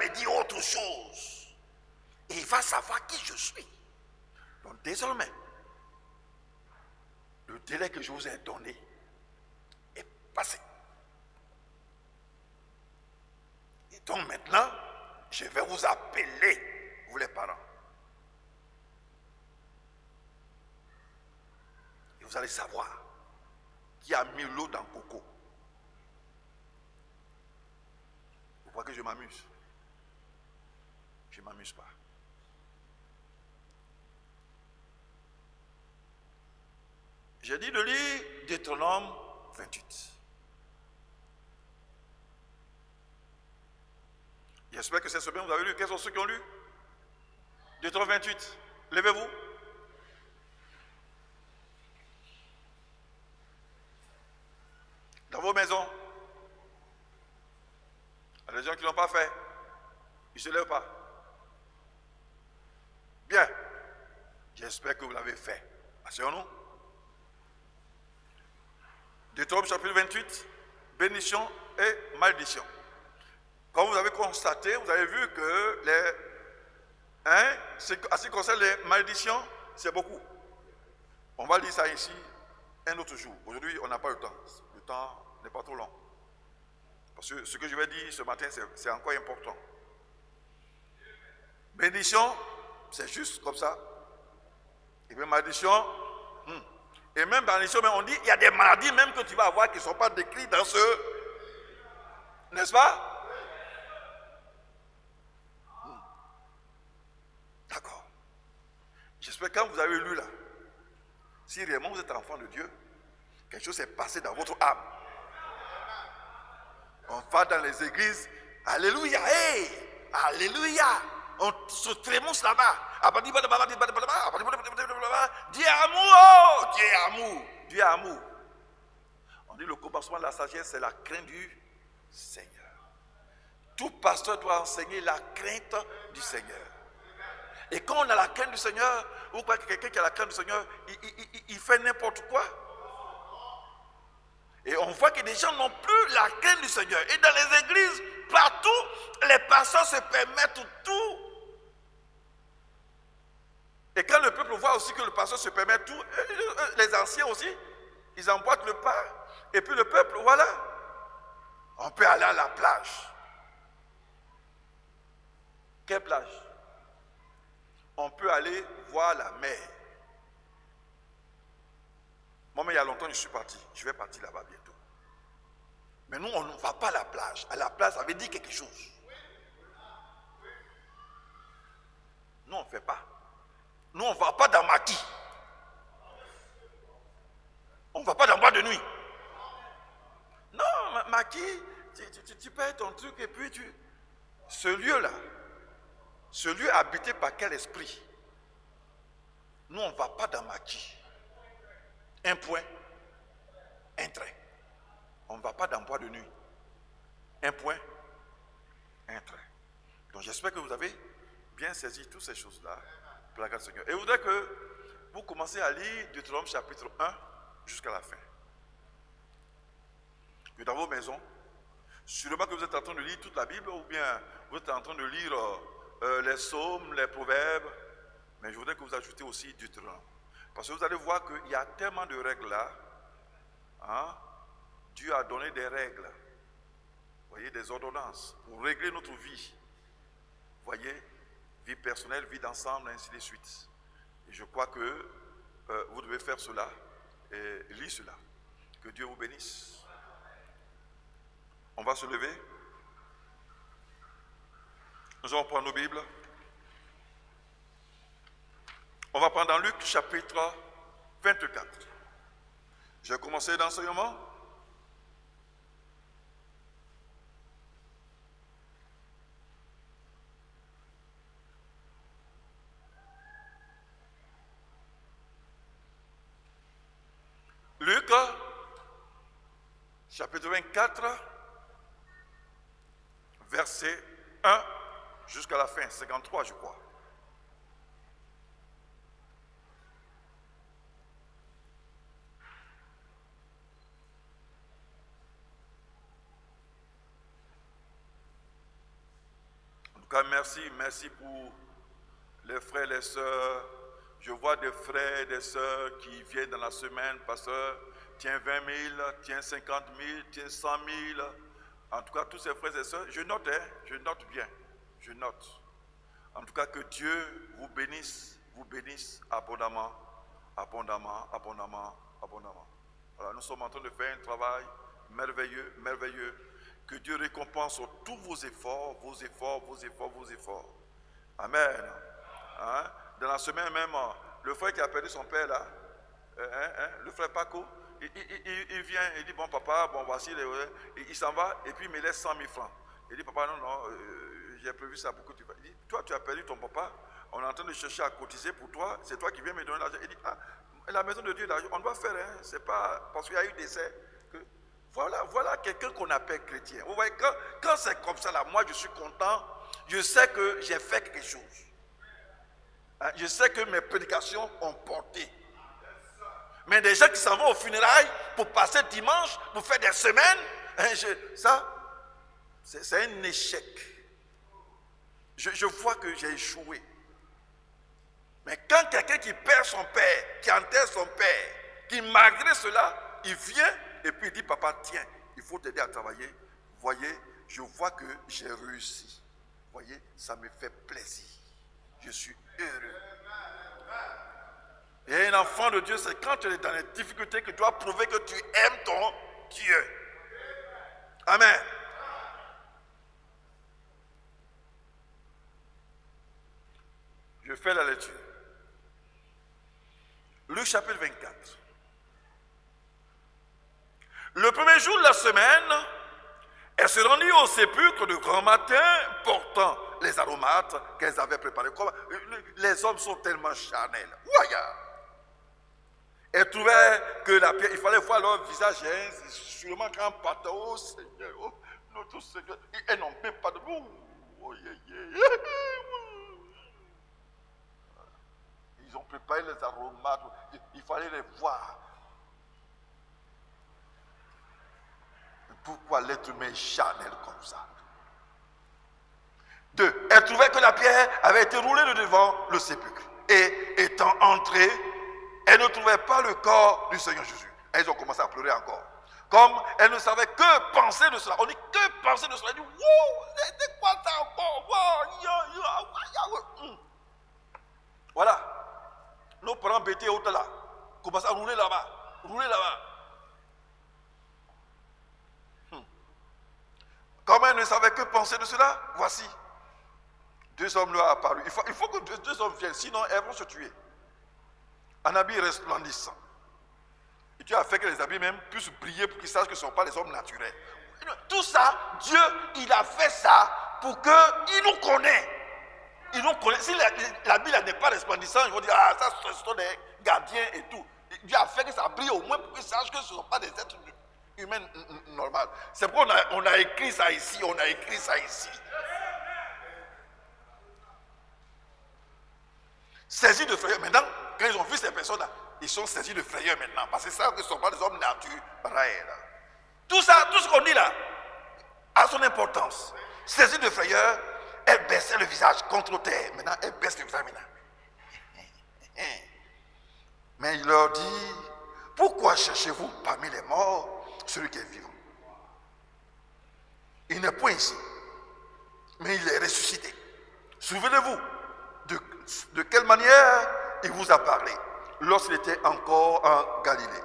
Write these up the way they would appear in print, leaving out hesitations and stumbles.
me dire autre chose. Et il va savoir qui je suis. Donc désormais, le délai que je vous ai donné est passé. Et donc maintenant, je vais vous appeler, vous les parents. Et vous allez savoir qui a mis l'eau dans le coco. Vous croyez que je m'amuse? Je ne m'amuse pas. J'ai dit de lire Deutéronome 28. J'espère que c'est ce bien vous avez lu. Quels sont ceux qui ont lu? Deutéronome 28. Levez-vous. Dans vos maisons. Il y a des gens qui ne l'ont pas fait. Ils ne se lèvent pas. Bien. J'espère que vous l'avez fait. Asseyons-nous. Deutéronome chapitre 28. Bénédiction et malédiction. Comme vous avez constaté, vous avez vu que en ce qui concerne les malédictions, c'est beaucoup. On va lire ça ici un autre jour. Aujourd'hui, on n'a pas le temps. Le temps n'est pas trop long. Parce que ce que je vais dire ce matin, c'est encore important. Bénédiction, c'est juste comme ça. Et puis malédiction, et même malédiction, on dit, il y a des maladies même que tu vas avoir qui ne sont pas décrites dans ce... N'est-ce pas? D'accord. J'espère que quand vous avez lu là, si réellement vous êtes enfant de Dieu, quelque chose s'est passé dans votre âme. On va dans les églises, alléluia, hey, alléluia. On se trémousse là-bas. Dieu est amour, oh, Dieu est amour, Dieu est amour. On dit le commencement de la sagesse, c'est la crainte du Seigneur. Tout pasteur doit enseigner la crainte du Seigneur. Et quand on a la crainte du Seigneur, vous croyez que quelqu'un qui a la crainte du Seigneur, il fait n'importe quoi. Et on voit que les gens n'ont plus la crainte du Seigneur. Et dans les églises, partout, les pasteurs se permettent tout. Et quand le peuple voit aussi que le pasteur se permet tout, les anciens aussi, ils emboîtent le pas. Et puis le peuple, voilà, on peut aller à la plage. Quelle plage? On peut aller voir la mer. Moi, mais il y a longtemps, je suis parti. Je vais partir là-bas bientôt. Mais nous, on ne va pas à la plage. À la plage, ça veut dire quelque chose. Nous, on ne fait pas. Nous, on ne va pas dans Maki. On ne va pas dans boîte de nuit. Non, Maki, tu payes ton truc et puis tu... Ce lieu-là, ce lieu habité par quel esprit? Nous, on ne va pas dans Maki. Un point, un trait. On ne va pas dans boîte de nuit. Un point, un trait. Donc j'espère que vous avez bien saisi toutes ces choses-là pour la grâce du Seigneur. Et je voudrais que vous commencez à lire Deutéronome chapitre 1 jusqu'à la fin. Que dans vos maisons, sûrement que vous êtes en train de lire toute la Bible ou bien vous êtes en train de lire les psaumes, les proverbes, mais je voudrais que vous ajoutez aussi Deutéronome. Parce que vous allez voir qu'il y a tellement de règles là. Hein? Dieu a donné des règles. Vous voyez, des ordonnances pour régler notre vie. Vous voyez, vie personnelle, vie d'ensemble, ainsi de suite. Et je crois que vous devez faire cela et lire cela. Que Dieu vous bénisse. On va se lever. Nous allons prendre nos Bibles. On va prendre dans Luc chapitre 24. Je vais commencer l'enseignement. Luc chapitre 24, verset 1 jusqu'à la fin, 53 je crois. cas, merci pour les frères et les sœurs. Je vois des frères et des sœurs qui viennent dans la semaine, pasteur, tiens 20 000, tiens 50 000, tiens 100 000. En tout cas, tous ces frères et sœurs, je note bien, je note. En tout cas, que Dieu vous bénisse abondamment, abondamment, abondamment, abondamment. Voilà, nous sommes en train de faire un travail merveilleux, merveilleux. Que Dieu récompense tous vos efforts, vos efforts, vos efforts, vos efforts. Amen. Hein? Dans la semaine même, le frère qui a perdu son père là, le frère Paco, il vient, il dit, bon papa, bon voici, il s'en va et puis il me laisse 100 000 francs. Il dit, papa, non, j'ai prévu ça pour que tu fasses. Il dit, toi tu as perdu ton papa, on est en train de chercher à cotiser pour toi, c'est toi qui viens me donner l'argent. Il dit, ah, la maison de Dieu, on doit faire, hein, c'est pas parce qu'il y a eu décès. Voilà quelqu'un qu'on appelle chrétien. Vous voyez, quand c'est comme ça là, moi je suis content, je sais que j'ai fait quelque chose. Hein, je sais que mes prédications ont porté. Mais des gens qui s'en vont aux funérailles pour passer dimanche, pour faire des semaines, hein, ça, c'est un échec. Je vois que j'ai échoué. Mais quand quelqu'un qui perd son père, qui enterre son père, qui malgré cela, il vient et puis il dit, papa, tiens, il faut t'aider à travailler. Vous voyez, je vois que j'ai réussi. Vous voyez, ça me fait plaisir. Je suis heureux. Et un enfant de Dieu, c'est quand tu es dans les difficultés que tu dois prouver que tu aimes ton Dieu. Amen. Je fais la lecture. Luc chapitre 24. Le premier jour de la semaine, elle se rendit au sépulcre de grand matin, portant les aromates qu'elles avaient préparés. Les hommes sont tellement charnels. Ouaya. Elle trouvait que la pierre, il fallait voir leur visage, hein, sûrement quand partait, oh Seigneur, oh, notre Seigneur, elles n'ont même pas de... Oh, Ils ont préparé les aromates, il fallait les voir. Pourquoi l'être humain est charnel comme ça? 2. Elle trouvait que la pierre avait été roulée de devant le sépulcre. Et étant entrée, elle ne trouvait pas le corps du Seigneur Jésus. Elles ont commencé à pleurer encore. Comme elles ne savaient que penser de cela. On dit que penser de cela. On dit, wow, c'est quoi ça encore? Voilà. Nos parents bêtés au là. Commencent à rouler là-bas. Rouler là-bas. Comme elles ne savaient que penser de cela, voici. 2 hommes leur apparus. Il faut que 2 hommes viennent, sinon elles vont se tuer. Un habit resplendissant. Et Dieu a fait que les habits même puissent briller pour qu'ils sachent que ce ne sont pas les hommes naturels. Tout ça, Dieu, il a fait ça pour qu'il nous connaisse. Il nous connaît. Si l'habit n'est pas resplendissant, ils vont dire, ah, ça, ce sont des gardiens et tout. Dieu a fait que ça brille au moins pour qu'ils sachent que ce ne sont pas des êtres humains normaux. C'est pourquoi on a écrit ça ici, on a écrit ça ici. Saisis de frayeur. Maintenant, quand ils ont vu ces personnes-là, ils sont saisis de frayeur maintenant. Parce que c'est ça que ne sont pas des hommes naturels. Tout ça, tout ce qu'on dit là, a son importance. Saisis de frayeur, elle baissait le visage contre terre. Maintenant, elle baisse le visage maintenant. Mais il leur dit, pourquoi cherchez-vous parmi les morts celui qui est vivant? Il n'est point ici, mais il est ressuscité. Souvenez-vous de quelle manière il vous a parlé lorsqu'il était encore en Galilée.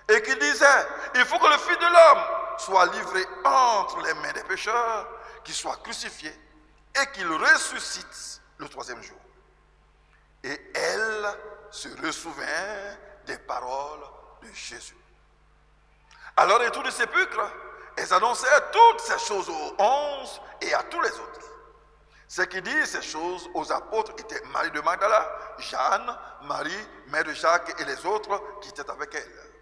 Et qu'il disait, il faut que le Fils de l'homme soit livré entre les mains des pécheurs, qu'il soit crucifié et qu'il ressuscite le 3e jour. Et elle se ressouvint des paroles de Jésus. Alors, les retour du sépulcre, elles annoncèrent toutes ces choses aux 11 et à tous les autres. Ceux qui disent ces choses aux apôtres étaient Marie de Magdala, Jeanne, Marie, mère de Jacques et les autres qui étaient avec elle.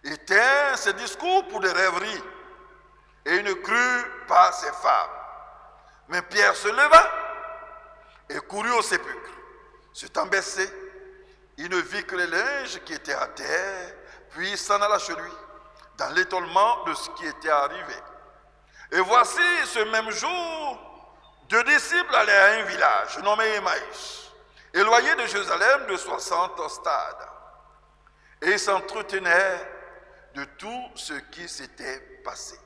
Ils tinrent ces discours pour des rêveries et ils ne crurent pas ces femmes. Mais Pierre se leva et courut au sépulcre. S'étant baissé, il ne vit que les linges qui étaient à terre, puis s'en alla chez lui, dans l'étonnement de ce qui était arrivé. Et voici ce même jour, 2 disciples allaient à un village nommé Emmaüs, éloigné de Jérusalem de 60 stades. Et ils s'entretenaient de tout ce qui s'était passé.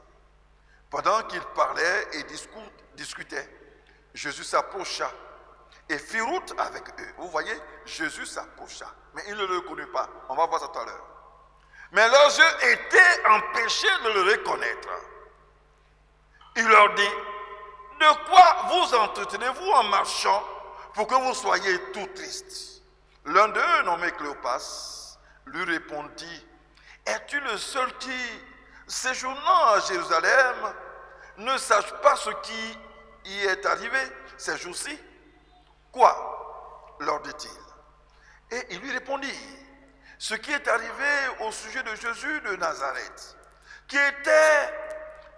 Pendant qu'ils parlaient et discutaient, Jésus s'approcha et fit route avec eux. Vous voyez, Jésus s'approcha, mais ils ne le reconnurent pas. On va voir ça tout à l'heure. Mais leurs yeux étaient empêchés de le reconnaître. Il leur dit, de quoi vous entretenez-vous en marchant pour que vous soyez tout tristes? L'un d'eux, nommé Cléopas, lui répondit, es-tu le seul qui, séjournant à Jérusalem, ne sache pas ce qui y est arrivé ces jours-ci? Quoi? Leur dit-il. Et il lui répondit, ce qui est arrivé au sujet de Jésus de Nazareth, qui était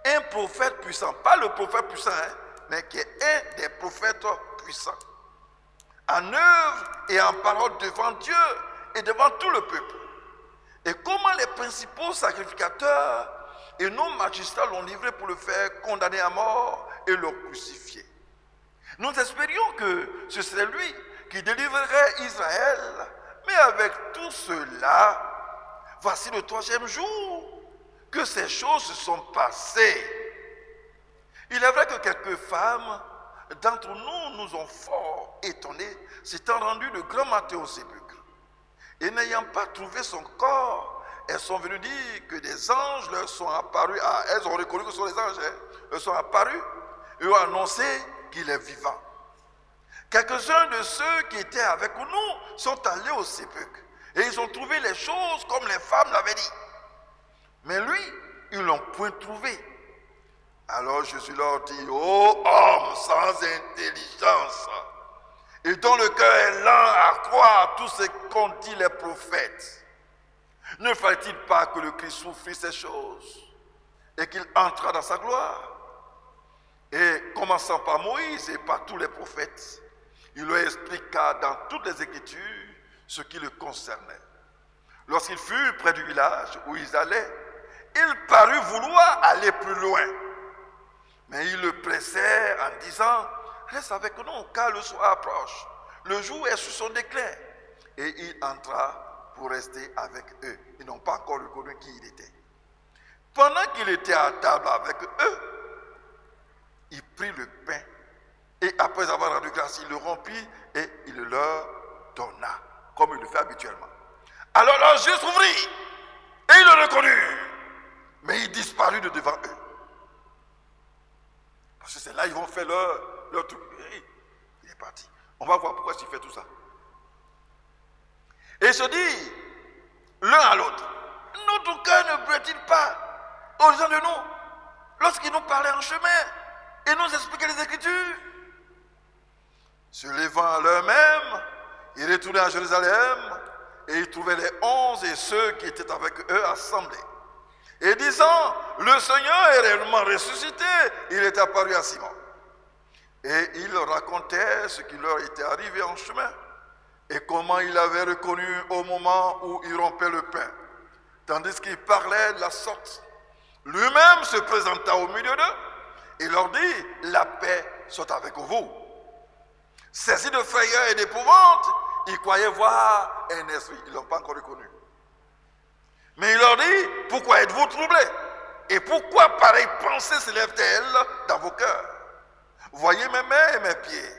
un prophète puissant, pas le prophète puissant, mais qui est un des prophètes puissants, en œuvre et en parole devant Dieu et devant tout le peuple. Et comment les principaux sacrificateurs et nos magistrats l'ont livré pour le faire condamner à mort et le crucifier. Nous espérions que ce serait lui qui délivrerait Israël, mais avec tout cela, voici le 3e jour que ces choses se sont passées. Il est vrai que quelques femmes d'entre nous nous ont fort étonnés, s'étant rendues de grand matin au sépulcre. Et n'ayant pas trouvé son corps, elles sont venues dire que des anges leur sont apparus. Elles ont reconnu que ce sont les anges. Elles sont apparus et ont annoncé qu'il est vivant. Quelques-uns de ceux qui étaient avec nous sont allés au sépulcre et ils ont trouvé les choses comme les femmes l'avaient dit. Mais lui, ils ne l'ont point trouvé. Alors Jésus leur dit, ô homme sans intelligence, et dont le cœur est lent à croire tout ce qu'ont dit les prophètes, ne fallait-il pas que le Christ souffrisse ces choses et qu'il entrât dans sa gloire? Et commençant par Moïse et par tous les prophètes, il leur expliqua dans toutes les Écritures ce qui le concernait. Lorsqu'ils furent près du village où ils allaient, il parut vouloir aller plus loin. Mais ils le pressèrent en disant, reste avec nous car le soir approche. Le jour est sur son déclin. Et il entra pour rester avec eux. Ils n'ont pas encore reconnu qui il était. Pendant qu'il était à table avec eux, il prit le pain. Et après avoir rendu grâce, il le rompit et il le leur donna, comme il le fait habituellement. Alors leurs yeux s'ouvrirent et ils le reconnurent. Mais il disparut de devant eux. Parce que c'est là qu'ils vont faire leur truc. Il est parti. On va voir pourquoi il fait tout ça. Et il se dit l'un à l'autre, notre cœur ne brûle-t-il pas aux-dedans de nous lorsqu'il nous parlait en chemin et nous expliquait les Écritures? Se levant à l'heure même, il retournait à Jérusalem et il trouvait les 11 et ceux qui étaient avec eux assemblés. Et disant, le Seigneur est réellement ressuscité, il est apparu à Simon. Et il racontait ce qui leur était arrivé en chemin et comment il avait reconnu au moment où il rompait le pain. Tandis qu'il parlait de la sorte, lui-même se présenta au milieu d'eux et leur dit, la paix soit avec vous. Saisis de frayeur et d'épouvante, ils croyaient voir un esprit. Ils ne l'ont pas encore reconnu. Mais il leur dit, pourquoi êtes-vous troublés? Et pourquoi pareille pensée s'élève-t-elle dans vos cœurs? Voyez mes mains et mes pieds.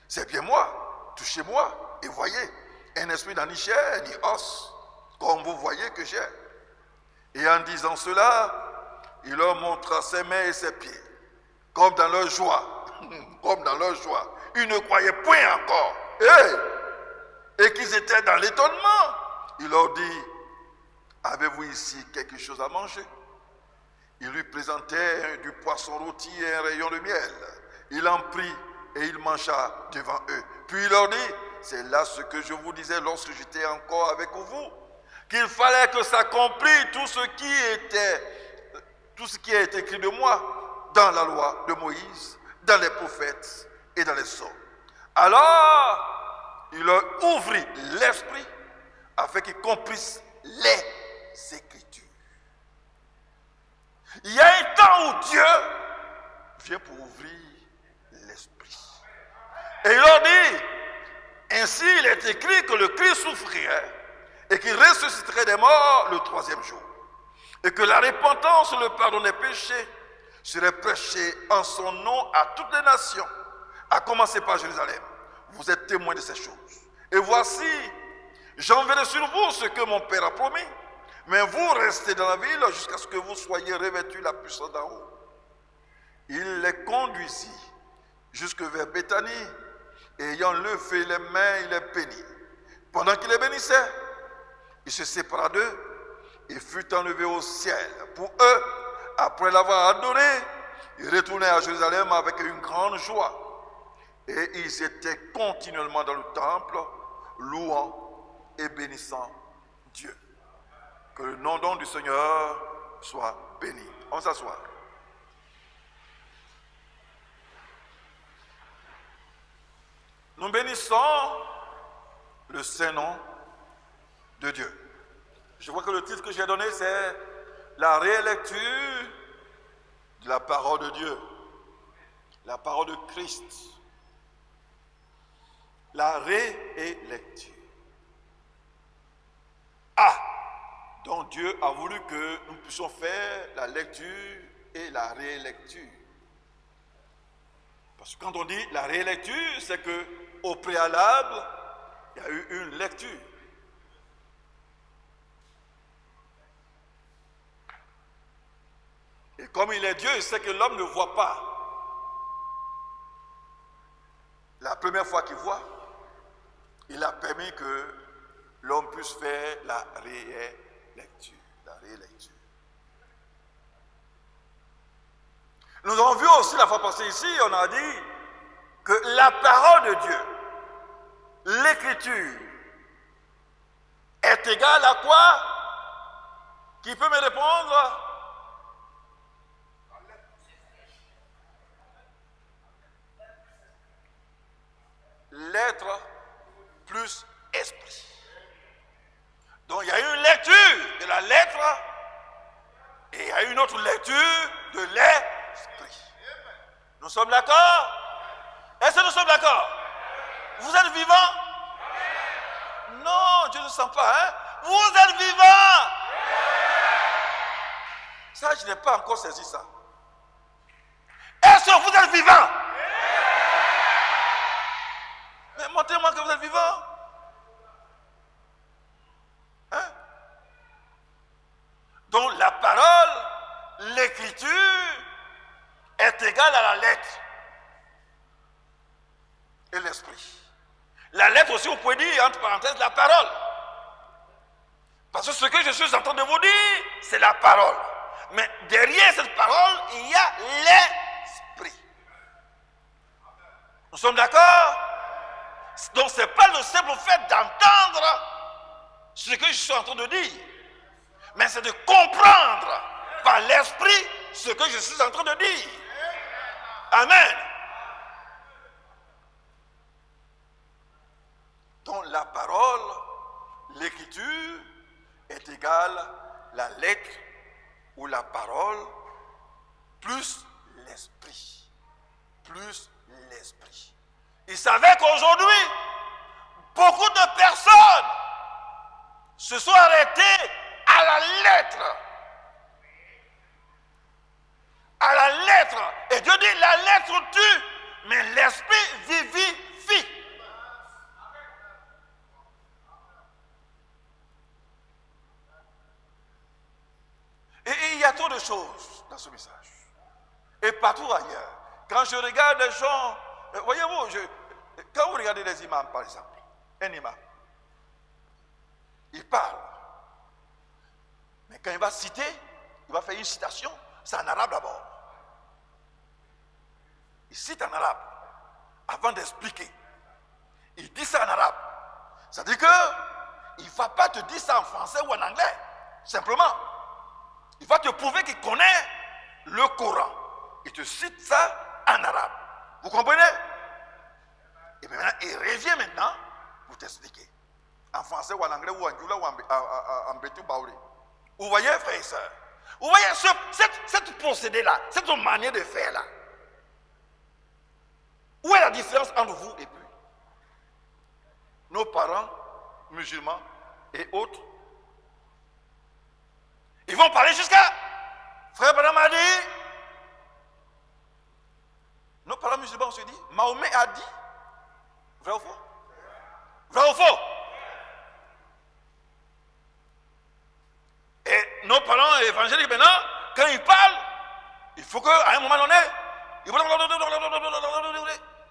C'est bien moi, touchez-moi et voyez. Un esprit n'a ni chair ni os, comme vous voyez que j'ai. Et en disant cela, il leur montra ses mains et ses pieds, comme dans leur joie. Comme dans leur joie. Ils ne croyaient point encore. Et qu'ils étaient dans l'étonnement. Il leur dit, avez-vous ici quelque chose à manger? Il lui présentait du poisson rôti et un rayon de miel. Il en prit et il mangea devant eux. Puis il leur dit, c'est là ce que je vous disais lorsque j'étais encore avec vous, qu'il fallait que s'accomplisse tout ce qui est écrit de moi dans la loi de Moïse, dans les prophètes et dans les psaumes. Alors, il leur ouvrit l'esprit afin qu'ils comprissent les Écritures. Il y a un temps où Dieu vient pour ouvrir l'esprit. Et il leur dit, ainsi il est écrit que le Christ souffrirait et qu'il ressusciterait des morts le troisième jour. Et que la repentance, le pardon des péchés, serait prêchée en son nom à toutes les nations, à commencer par Jérusalem. Vous êtes témoins de ces choses. Et voici, j'enverrai sur vous ce que mon Père a promis, mais vous restez dans la ville jusqu'à ce que vous soyez revêtus la puissance d'en haut. Il les conduisit jusque vers Béthanie, et ayant levé les mains, il les bénit. Pendant qu'il les bénissait, il se sépara d'eux et fut enlevé au ciel. Pour eux, après l'avoir adoré, ils retournèrent à Jérusalem avec une grande joie. Et ils étaient continuellement dans le temple, louant et bénissant Dieu. Que le nom donc du Seigneur soit béni. On s'assoit. Nous bénissons le Saint-Nom de Dieu. Je crois que le titre que j'ai donné, c'est la rélecture de la parole de Dieu, la parole de Christ. La rélecture. Donc Dieu a voulu que nous puissions faire la lecture et la rélecture. Parce que quand on dit la rélecture, c'est qu'au préalable, il y a eu une lecture. Et comme il est Dieu, il sait que l'homme ne voit pas. La première fois qu'il voit, il a permis que l'homme puisse faire la rélecture. La rélecture. Nous avons vu aussi la fois passée ici, on a dit que la parole de Dieu, l'écriture, est égale à quoi? Qui peut me répondre? Lettre plus esprit. Donc il y a une lecture de la lettre et il y a une autre lecture de l'esprit. Nous sommes d'accord? Est-ce que nous sommes d'accord? Vous êtes vivants? Non, Dieu ne sent pas, hein? Vous êtes vivants! Ça, je n'ai pas encore saisi ça. Est-ce que vous êtes vivants? Mais montrez-moi que vous êtes vivants. Hein? Donc la parole, l'écriture est égale à la lettre et l'esprit. La lettre aussi, vous pouvez dire, entre parenthèses, la parole. Parce que ce que je suis en train de vous dire, c'est la parole. Mais derrière cette parole, il y a l'esprit. Nous sommes d'accord? Donc ce n'est pas le simple fait d'entendre ce que je suis en train de dire, mais c'est de comprendre par l'esprit ce que je suis en train de dire. Amen. Donc la parole, l'écriture est égale à la lettre ou la parole plus l'esprit. Plus l'esprit. Il savait qu'aujourd'hui, beaucoup de personnes se sont arrêtées à la lettre. À la lettre. Et Dieu dit, la lettre tue, mais l'esprit vivifie. Et il y a trop de choses dans ce message. Et partout ailleurs. Quand je regarde les gens, voyez-vous, quand vous regardez les imams, par exemple, un imam, il parle. Mais quand il va citer, il va faire une citation, c'est en arabe d'abord. Il cite en arabe, avant d'expliquer. Il dit ça en arabe. C'est-à-dire qu'il ne va pas te dire ça en français ou en anglais, simplement. Il va te prouver qu'il connaît le Coran. Il te cite ça en arabe. Vous comprenez? Et bien maintenant, il revient maintenant pour t'expliquer. En français ou en anglais ou en djoula ou en bétou baouli. Vous voyez, frères et sœurs? Vous voyez cette procédé-là, cette manière de faire-là. Où est la différence entre vous et puis nos parents musulmans et autres? Ils vont parler jusqu'à Frère Branham a dit. Nos parents musulmans se disent, Mahomet a dit. Vrai ou faux? Vrai ou faux? Et nos parents évangéliques maintenant, quand ils parlent, il faut qu'à un moment donné,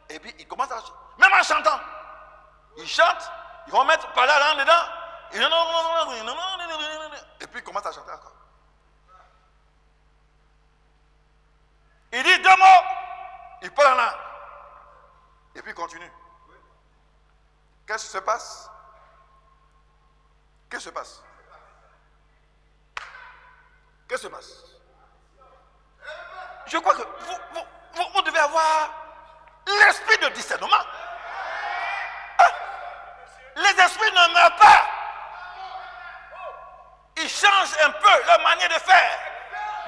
et puis ils commencent à chanter. Même en chantant, ils chantent, ils vont mettre par là dedans, et puis ils commencent à chanter encore. Il dit 2 mots, il parle en langue, et puis il continue. Qu'est-ce qui se passe? Qu'est-ce qui se passe? Qu'est-ce qui se passe? Je crois que vous devez avoir l'esprit de discernement. Hein? Les esprits ne meurent pas. Ils changent un peu leur manière de faire.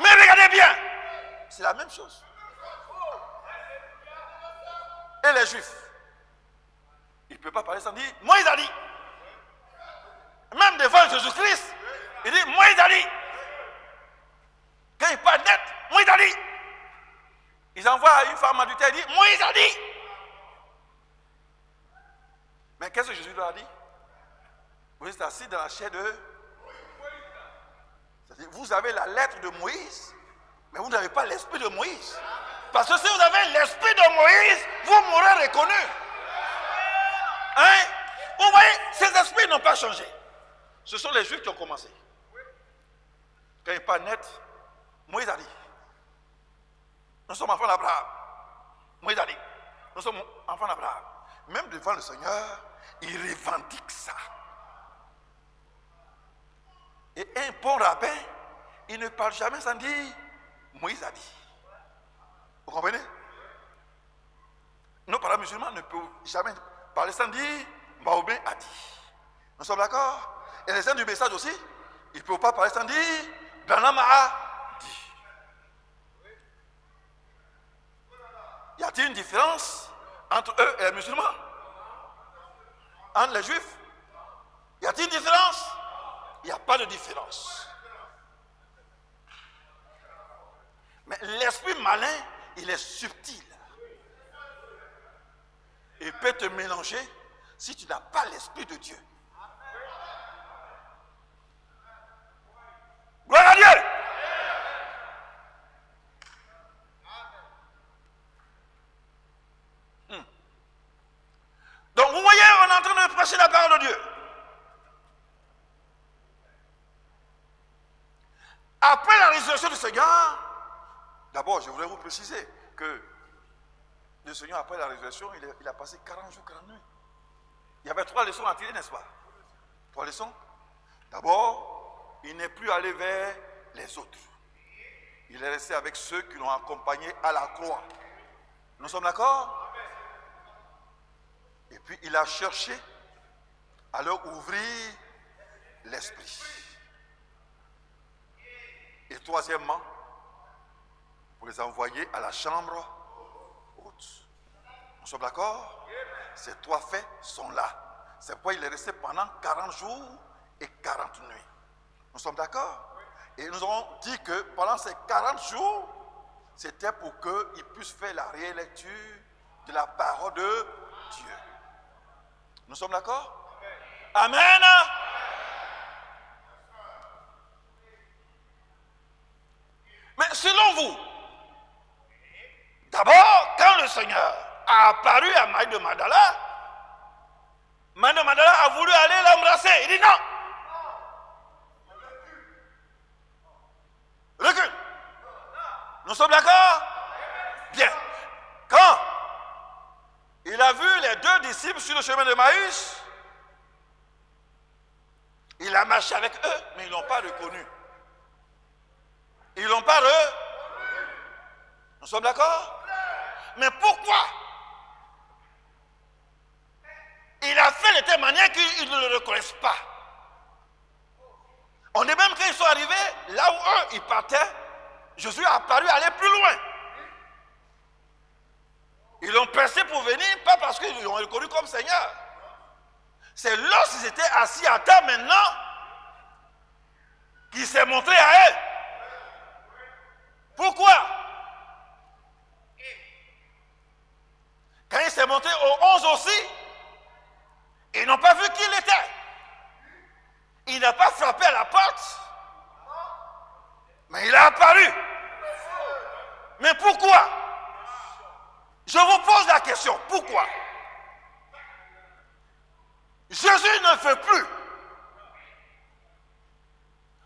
Mais regardez bien, c'est la même chose. Et les Juifs, ils ne peuvent pas parler sans dire Moïse a dit. Même devant Jésus-Christ, il dit Moïse a dit. Quand il parle net, Moïse a dit. Ils envoient une femme adultère, il dit Moïse a dit. Mais qu'est-ce que Jésus leur a dit? Vous êtes assis dans la chair de. C'est-à-dire, vous avez la lettre de Moïse, mais vous n'avez pas l'esprit de Moïse. Parce que si vous avez l'esprit de Moïse, vous m'aurez reconnu. Hein? Vous voyez, ces esprits n'ont pas changé. Ce sont les Juifs qui ont commencé. Quand il parle net, Moïse a dit. Nous sommes enfants d'Abraham. Moïse a dit. Nous sommes enfants d'Abraham. Même devant le Seigneur, il revendique ça. Et un bon rabbin, il ne parle jamais sans dire Moïse a dit. Vous comprenez? Nos parents musulmans ne peuvent jamais parler sans dire Mahomet a dit. Nous sommes d'accord? Et les gens du message aussi, ils ne peuvent pas parler sans dire Branham a dit. Y a-t-il une différence entre eux et les musulmans? Entre les juifs? Y a-t-il une différence? Il n'y a pas de différence. Mais l'esprit malin, il est subtil. Il peut te mélanger si tu n'as pas l'esprit de Dieu. Gloire à Dieu! Donc vous voyez, on est en train de prêcher la parole de Dieu. Après la résurrection du Seigneur, d'abord je voudrais vous préciser que le Seigneur, après la résurrection, il a passé 40 jours, 40 nuits. Il y avait 3 leçons à tirer, n'est-ce pas? 3 leçons. D'abord, il n'est plus allé vers les autres. Il est resté avec ceux qui l'ont accompagné à la croix. Nous sommes d'accord? Et puis il a cherché à leur ouvrir l'esprit. Et troisièmement, pour les envoyer à la chambre haute. Nous sommes d'accord? Ces 3 faits sont là. C'est pourquoi il est resté pendant 40 jours et 40 nuits. Nous sommes d'accord? Et nous avons dit que pendant ces 40 jours, c'était pour qu'ils puissent faire la réelle lecture de la parole de Dieu. Nous sommes d'accord? Amen. Mais selon vous, d'abord, quand le Seigneur a apparu à Marie de Magdala a voulu aller l'embrasser. Il dit non. Recule. Nous sommes d'accord? Bien. Quand il a vu les 2 disciples sur le chemin de Maïs, il a marché avec eux, mais ils ne l'ont pas reconnu. Ils ne l'ont pas reconnu. Nous sommes d'accord? Mais pourquoi? Il a fait de telle manière qu'ils ne le reconnaissent pas. On est même quand ils sont arrivés, là où eux, ils partaient, Jésus a apparu aller plus loin. Ils l'ont pressé pour venir, pas parce qu'ils l'ont reconnu comme Seigneur. C'est lorsqu'ils étaient assis à table maintenant qu'il s'est montré à eux. Pourquoi? Quand il s'est montré aux 11 aussi, ils n'ont pas vu qui il était. Il n'a pas frappé à la porte, mais il a apparu. Mais pourquoi? Je vous pose la question, pourquoi? Jésus ne veut plus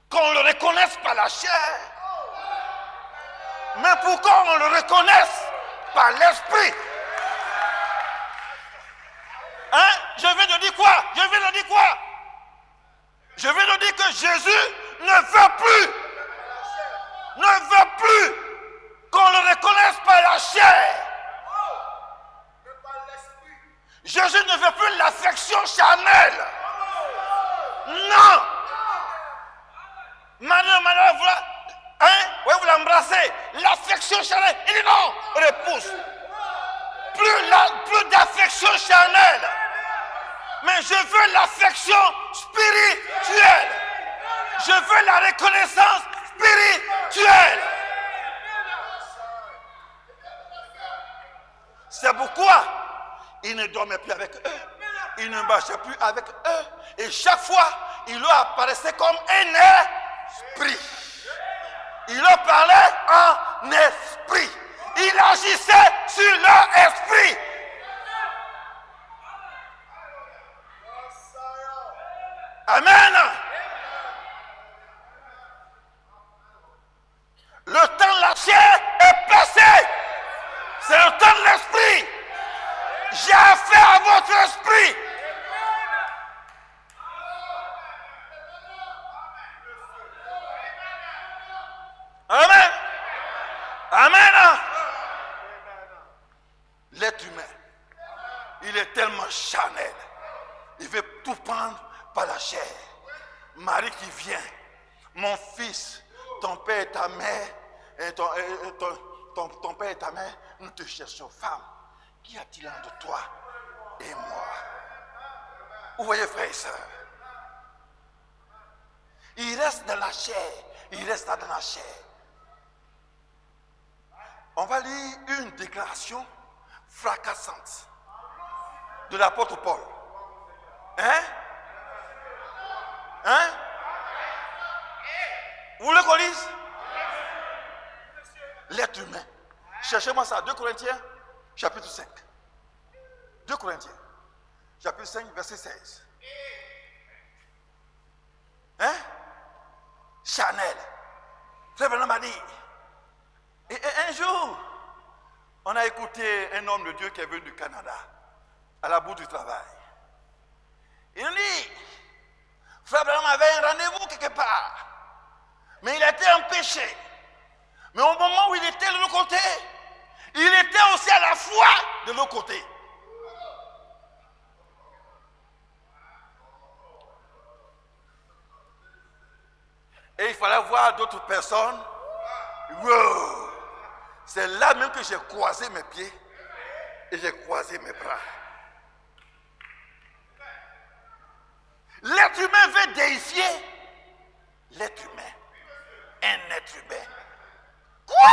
qu'on le reconnaisse par la chair, mais pour qu'on le reconnaisse par l'esprit. Hein? Je viens de dire quoi? Je viens de dire quoi? Je viens de dire que Jésus ne veut plus qu'on le reconnaisse par la chair. Jésus ne veut plus l'affection charnelle. Non. Maintenant, voilà. Hein? Oui, vous l'embrassez. L'affection charnelle. Il dit non. Repousse. Plus d'affection charnelle. Mais je veux l'affection spirituelle. Je veux la reconnaissance spirituelle. C'est pourquoi il ne dormait plus avec eux. Il ne marchait plus avec eux. Et chaque fois, il leur apparaissait comme un esprit. Il leur parlait en esprit. Il agissait sur leur esprit. Amen. Le temps de la chair est passé. C'est le temps de l'esprit. J'ai affaire à votre esprit. Amen. Amen. L'être humain, il est tellement charnel. Il veut tout prendre par la chair. Marie qui vient. Mon fils, ton père et ta mère, ton père et ta mère, nous te cherchons. Femme, qu'y a-t-il entre toi et moi? Vous voyez, frères et sœurs, il reste dans la chair. Il reste dans la chair. On va lire une déclaration fracassante de l'apôtre Paul. Hein? Hein? Vous voulez qu'on lise? L'être humain. Cherchez-moi ça. 2 Corinthiens, chapitre 5. 2 Corinthiens, chapitre 5, verset 16. Hein? Chanel. Frère Branham m'a dit. Et un jour, on a écouté un homme de Dieu qui est venu du Canada, à la bout du travail. Il nous dit, Frère Branham avait un rendez-vous quelque part, mais il a été empêché. Mais au moment où il était de l'autre côté, il était aussi à la fois de l'autre côté. Et il fallait voir d'autres personnes. Wow. C'est là même que j'ai croisé mes pieds et j'ai croisé mes bras. L'être humain veut déifier l'être humain. Un être humain. Quoi?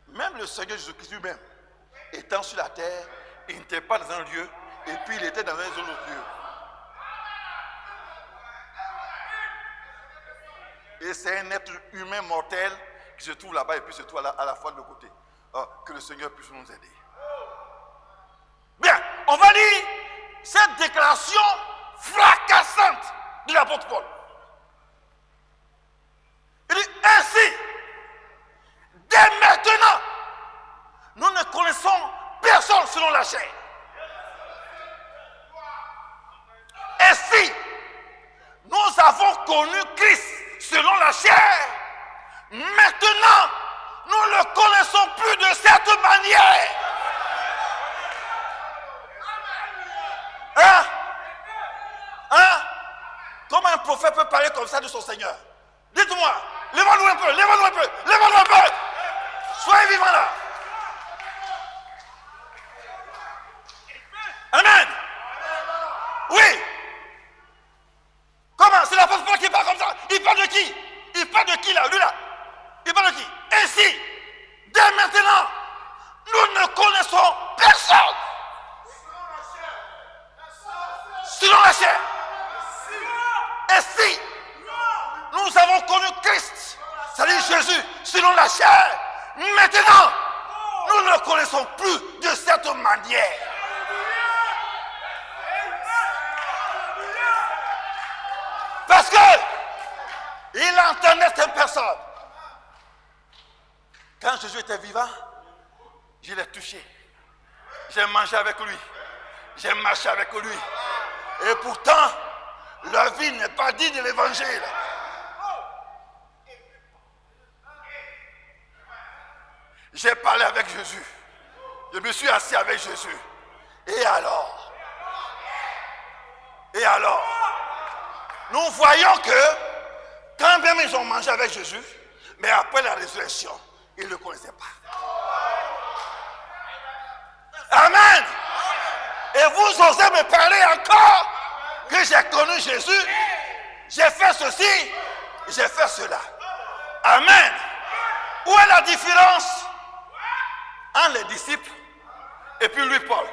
Même le Seigneur Jésus-Christ lui-même, étant sur la terre, il n'était pas dans un lieu et puis il était dans un autre lieu. Et c'est un être humain mortel qui se trouve là-bas et puis se trouve à la fois de l'autre côté. Que le Seigneur puisse nous aider. Bien, on va lire cette déclaration fracassante de l'apôtre Paul. Il dit ainsi, dès maintenant, nous ne connaissons personne selon la chair. Et si nous avons connu Christ selon la chair, maintenant, nous ne le connaissons plus de cette manière. Hein? Comment un prophète peut parler comme ça de son Seigneur? Dites-moi, lève-nous un peu. Soyez vivant là. Amen. Oui. Comment? C'est l'apôtre Paul qui parle comme ça. Il parle de qui? Il parle de qui là? Lui là? Il parle de qui? Ainsi, dès maintenant, nous ne connaissons personne. Selon la chair. Et si nous avons connu Christ, c'est-à-dire Jésus, selon la chair, maintenant, nous ne le connaissons plus de cette manière. Parce que il entendait cette personne. Quand Jésus était vivant, je l'ai touché. J'ai mangé avec lui. J'ai marché avec lui. Et pourtant, leur vie n'est pas digne de l'évangile. J'ai parlé avec Jésus. Je me suis assis avec Jésus. Et alors? Et alors? Nous voyons que quand même ils ont mangé avec Jésus, mais après la résurrection, ils ne le connaissaient pas. Amen. Et vous osez me parler encore que j'ai connu Jésus, j'ai fait ceci, j'ai fait cela. Amen. Où est la différence entre les disciples et puis lui, Paul?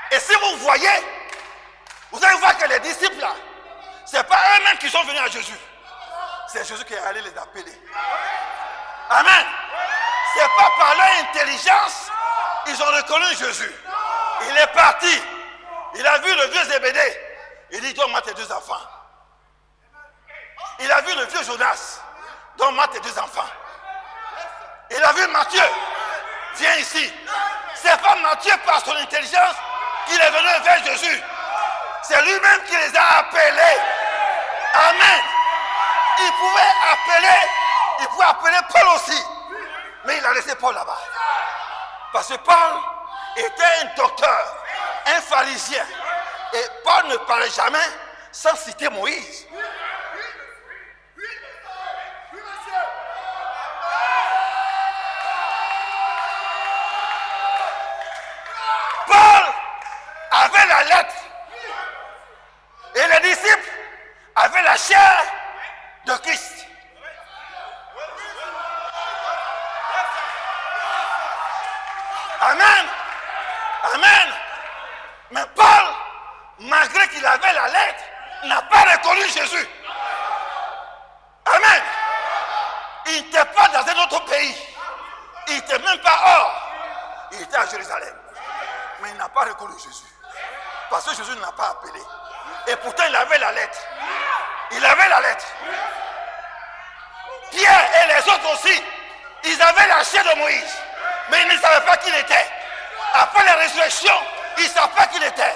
Et si vous voyez, vous allez voir que les disciples là, ce n'est pas eux-mêmes qui sont venus à Jésus. C'est Jésus qui est allé les appeler. Amen. Ce n'est pas par leur intelligence ils ont reconnu Jésus. Il est parti. Il a vu le vieux Zébédée. Il dit, donne-moi tes 2 enfants. Il a vu le vieux Jonas. Donne-moi tes 2 enfants. Il a vu Matthieu. Viens ici. Ce n'est pas Matthieu par son intelligence qu'il est venu vers Jésus. C'est lui-même qui les a appelés. Amen. Il pouvait appeler Paul aussi. Mais il a laissé Paul là-bas. Parce que Paul était un docteur, un pharisien. Et Paul ne parlait jamais sans citer Moïse. Paul avait la lettre. Et les disciples avaient la chair de Christ. Amen. Amen. Mais Paul, malgré qu'il avait la lettre, n'a pas reconnu Jésus. Amen. Il n'était pas dans un autre pays. Il n'était même pas hors. Il était à Jérusalem. Mais il n'a pas reconnu Jésus. Parce que Jésus ne l'a pas appelé. Et pourtant, il avait la lettre. Il avait la lettre. Pierre et les autres aussi, ils avaient la chair de Moïse. Mais ils ne savaient pas qui il était. Après la résurrection, ils ne savaient pas qui il était.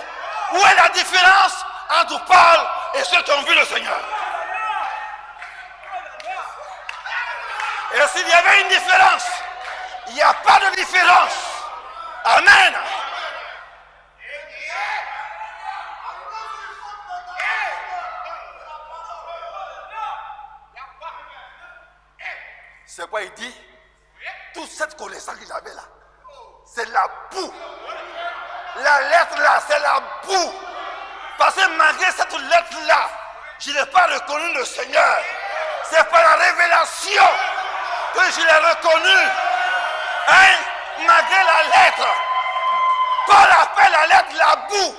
Où est la différence entre Paul et ceux qui ont vu le Seigneur? Et s'il y avait une différence, il n'y a pas de différence. Amen. C'est quoi il dit? Toute cette connaissance qu'il avait là, c'est la boue. La lettre là, c'est la boue. Parce que malgré cette lettre là, je n'ai pas reconnu le Seigneur. C'est par la révélation que je l'ai reconnu. Hein? Malgré la lettre, Paul appelle la lettre la boue.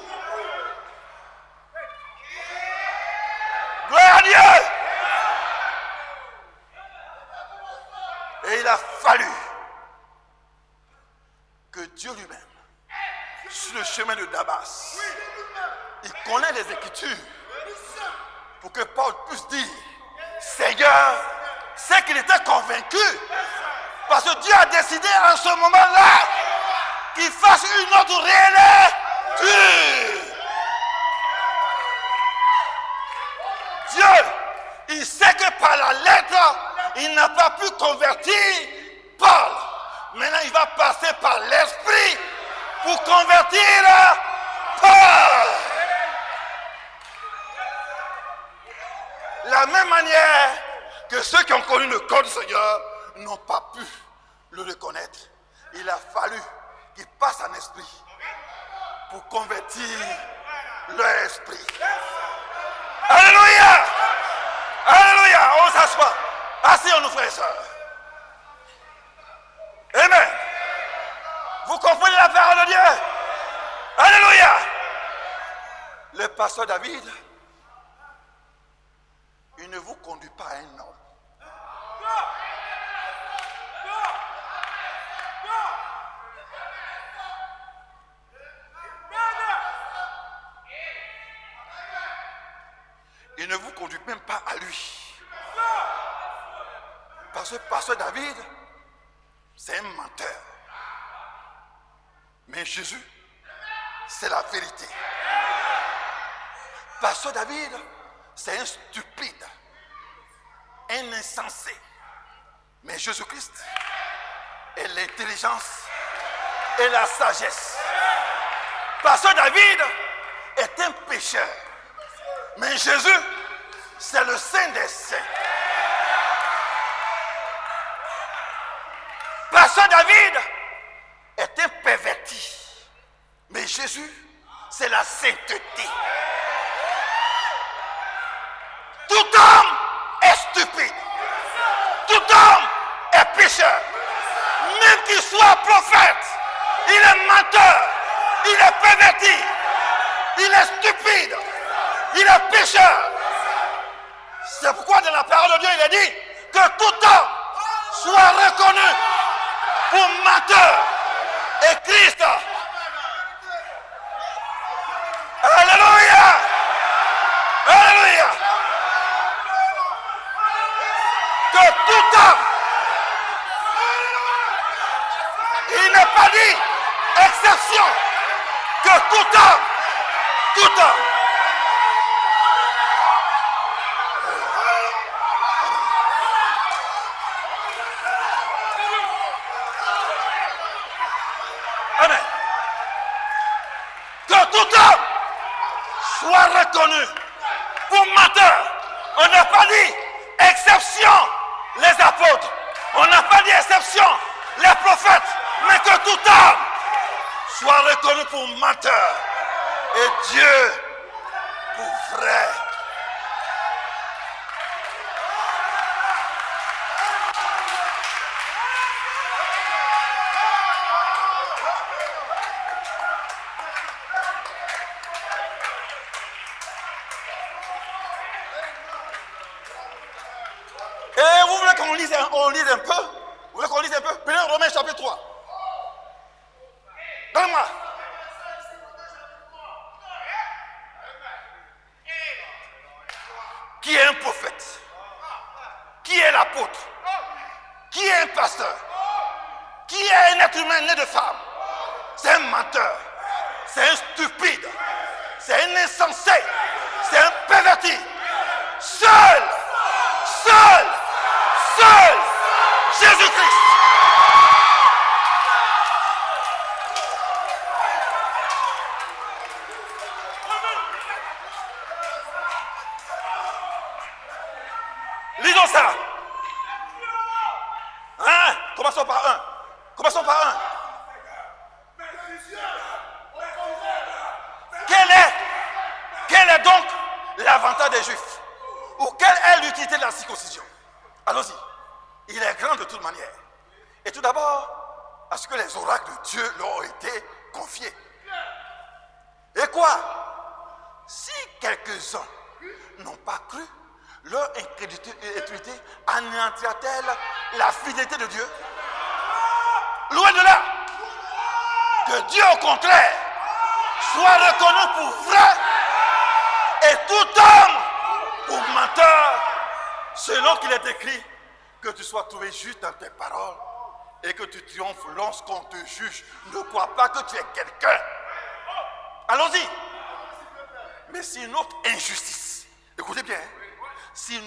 Gloire à Dieu. Et il a fallu que Dieu lui-même, sur le chemin de Damas, il connaît les Écritures pour que Paul puisse dire, Seigneur, c'est qu'il était convaincu. Parce que Dieu a décidé en ce moment-là qu'il fasse une autre réélecture. Dieu, il sait que par la lettre, il n'a pas pu convertir Paul. Maintenant, il va passer par l'esprit pour convertir Paul. La même manière, que ceux qui ont connu le corps du Seigneur n'ont pas pu le reconnaître. Il a fallu qu'il passe en esprit pour convertir leur esprit. Alléluia! Alléluia! On s'assoit. Asseyons-nous, frères et sœurs. Amen. Vous comprenez la parole de Dieu? Alléluia! Le pasteur David, il ne vous conduit pas à un homme. Il ne vous conduit même pas à lui. Parce que pasteur David, c'est un menteur. Mais Jésus, c'est la vérité. Pasteur David, c'est un stupide, un insensé. Mais Jésus-Christ est l'intelligence et la sagesse. Pasteur David est un pécheur. Mais Jésus, c'est le Saint des Saints. Pasteur David est un perverti. Mais Jésus, c'est la sainteté. Tout homme est stupide. Tout homme est pécheur. Même qu'il soit prophète, il est menteur, il est perverti, il est stupide, il est pécheur. C'est pourquoi dans la parole de Dieu, il est dit que tout homme soit reconnu pour menteur. Et Christ, alléluia, alléluia, que tout homme, il n'est pas dit exception, que tout homme, amen, que tout homme soit reconnu pour menteur. On n'a pas dit exception les apôtres, on n'a pas dit exception les prophètes, mais que tout homme soit reconnu pour menteur et Dieu pour vrai. Et vous voulez qu'on lise un peu? Vous voulez qu'on lise un peu? Prenez Romains chapitre 3. Donne-moi. Qui est un prophète? Qui est l'apôtre? Qui est un pasteur? Qui est un être humain né de femme? C'est un menteur. C'est un stupide. C'est un insensé. C'est un perverti. Seul Jésus-Christ. Lisons ça. Hein? Commençons par un. Quel est donc l'avantage des Juifs? Ou quelle est l'utilité de la circoncision? Allons-y. Il est grand de toute manière. Et tout d'abord, parce que les oracles de Dieu leur ont été confiés. Et quoi? Si quelques-uns n'ont pas cru, leur incrédulité anéantira-t-elle la fidélité de Dieu? Loin de là. Que Dieu, au contraire, soit reconnu pour vrai et tout homme pour menteur, selon qu'il est écrit, que tu sois trouvé juste dans tes paroles et que tu triomphes lorsqu'on te juge. Ne crois pas que tu es quelqu'un. Allons-y. Mais si notre injustice, écoutez bien, si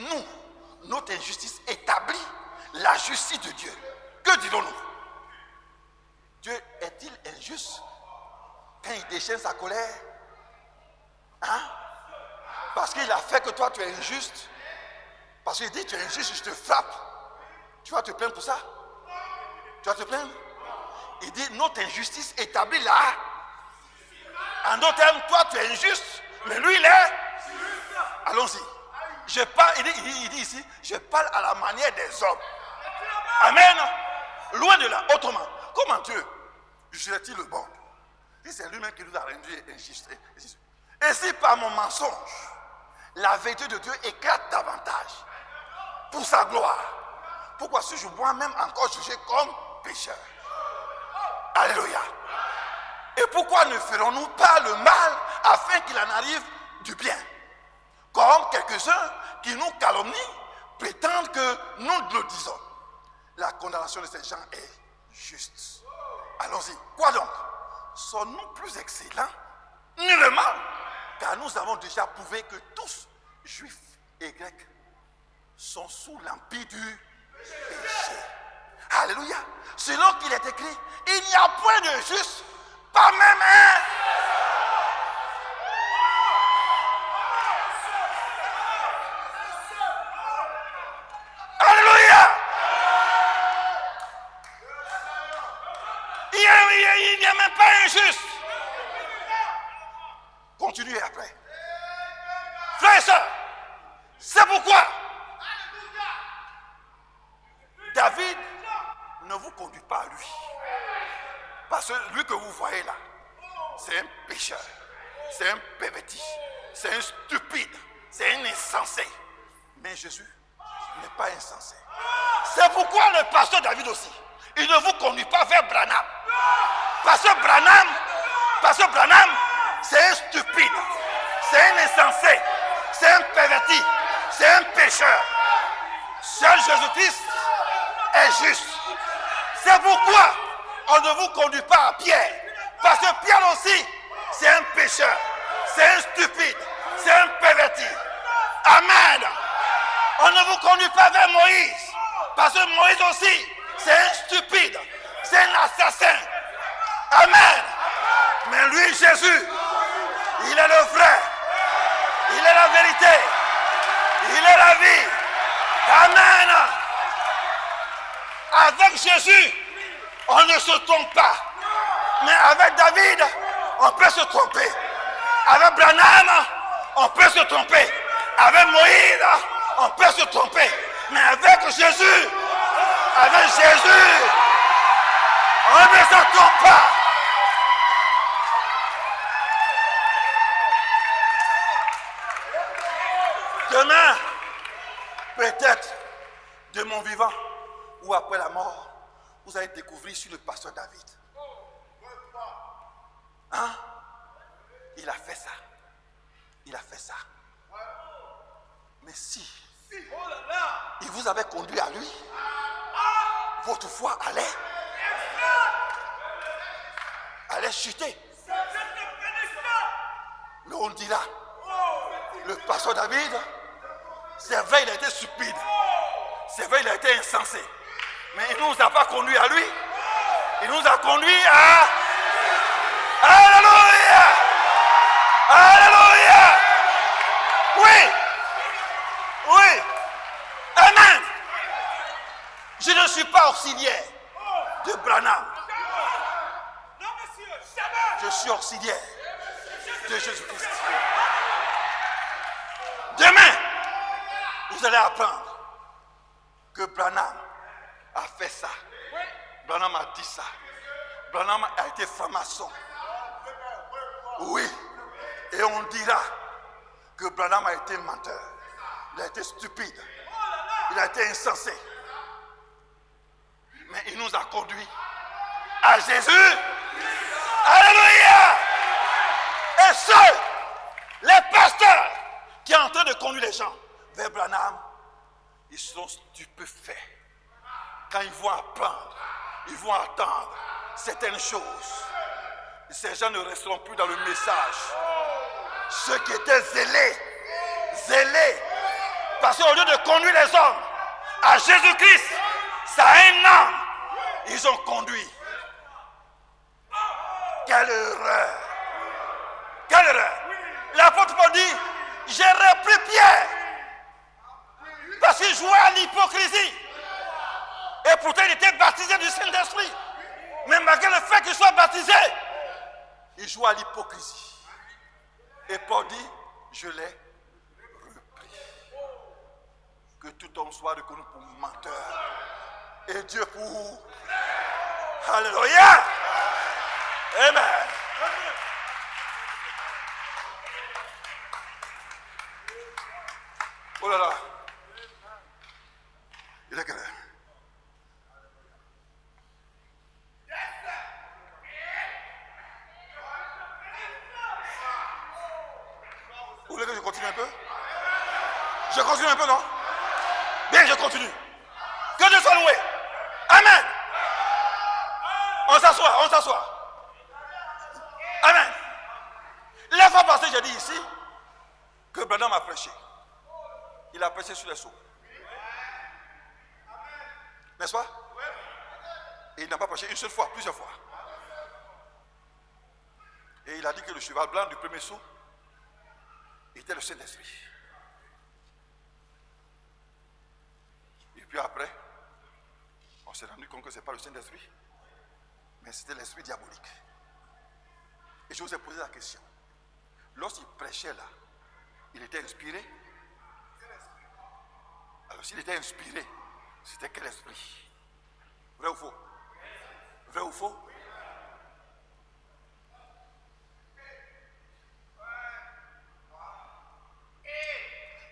notre injustice établit la justice de Dieu, que dirons-nous? Dieu est-il injuste quand il déchaîne sa colère? Hein? Parce qu'il a fait que toi tu es injuste? Parce qu'il dit, tu es injuste, je te frappe. Tu vas te plaindre pour ça? Tu vas te plaindre? Il dit, notre injustice établie là. En d'autres termes, toi tu es injuste, mais lui il est. Allons-y. Je parle, il dit ici, je parle à la manière des hommes. Amen. Loin de là. Autrement, comment Dieu jugerait-il le bon? Si c'est lui-même qui nous a rendu injustes. Et si par mon mensonge, la vérité de Dieu éclate davantage pour sa gloire, pourquoi suis-je moi-même encore jugé comme pécheur? Alléluia. Et pourquoi ne ferons-nous pas le mal afin qu'il en arrive du bien? Comme quelques-uns qui nous calomnient prétendent que nous le disons. La condamnation de ces gens est juste. Allons-y. Quoi donc? Sommes-nous plus excellents? Nullement. Car nous avons déjà prouvé que tous, juifs et grecs, sont sous l'empire du péché. Alléluia. Selon qu'il est écrit, il n'y a point de juste, pas même un. Alléluia. Il n'y a même pas un juste. Continuez après. Frères et sœurs, c'est pourquoi David ne vous conduit pas à lui. Parce que lui que vous voyez là, c'est un pécheur, c'est un perverti, c'est un stupide, c'est un insensé. Mais Jésus n'est pas insensé. C'est pourquoi le pasteur David aussi, il ne vous conduit pas vers Branham. Parce que Branham, c'est un stupide, c'est un insensé, c'est un perverti, c'est un pécheur. Seul Jésus-Christ est juste. C'est pourquoi on ne vous conduit pas à Pierre. Parce que Pierre aussi, c'est un pécheur, c'est un stupide, c'est un perverti. Amen. On ne vous conduit pas vers Moïse. Parce que Moïse aussi, c'est un stupide, c'est un assassin. Amen. Mais lui, Jésus, il est le vrai, il est la vérité, il est la vie. Amen. Avec Jésus, on ne se trompe pas. Mais avec David, on peut se tromper. Avec Branham, on peut se tromper. Avec Moïse, on peut se tromper. Mais avec Jésus, on ne se trompe pas. Demain, peut-être de mon vivant ou après la mort, vous allez découvrir sur le pasteur David. Hein? Il a fait ça. Il a fait ça. Mais si il vous avait conduit à lui, votre foi allait chuter. Mais on dira, le pasteur David, c'est vrai, il a été stupide. C'est vrai, il a été insensé. Mais il ne nous a pas conduit à lui. Il nous a conduit à... Alléluia! Alléluia! Oui! Oui! Amen! Je ne suis pas auxiliaire de Branham. Je suis auxiliaire de Jésus-Christ. Demain, vous allez apprendre que Branham a fait ça. Branham a dit ça. Branham a été franc-maçon. Oui. Et on dira que Branham a été menteur. Il a été stupide. Il a été insensé. Mais il nous a conduits à Jésus. Alléluia. Et ceux, les pasteurs qui sont en train de conduire les gens vers Branham, ils sont stupéfaits. Quand ils vont apprendre, ils vont attendre certaines choses. Ces gens ne resteront plus dans le message. Ceux qui étaient zélés, parce qu'au lieu de conduire les hommes à Jésus-Christ, ça a un âme, ils ont conduit. Quelle erreur! Quelle erreur! L'apôtre Paul dit, j'ai repris Pierre. Parce qu'il jouait à l'hypocrisie. Et pourtant, il était baptisé du Saint-Esprit. Mais malgré le fait qu'il soit baptisé, il joue à l'hypocrisie. Et Paul dit, je l'ai repris. Que tout homme soit reconnu pour menteur. Et Dieu pour... Alléluia. Amen. Oh là là. Il est quelle heure? Vous voulez que je continue un peu? Je continue un peu, non? Bien, je continue. Que Dieu soit loué. Amen. On s'assoit, on s'assoit. Amen. La fois passée, j'ai dit ici que Branham a prêché. Il a prêché sur les seaux. N'est-ce pas? Et il n'a pas prêché une seule fois, plusieurs fois. Et il a dit que le cheval blanc du premier seau était le Saint-Esprit. Et puis après, on s'est rendu compte que ce n'est pas le Saint-Esprit, mais c'était l'esprit diabolique. Et je vous ai posé la question. Lorsqu'il prêchait là, il était inspiré? Alors s'il était inspiré, c'était quel esprit? Vrai ou faux? Vrai ou faux?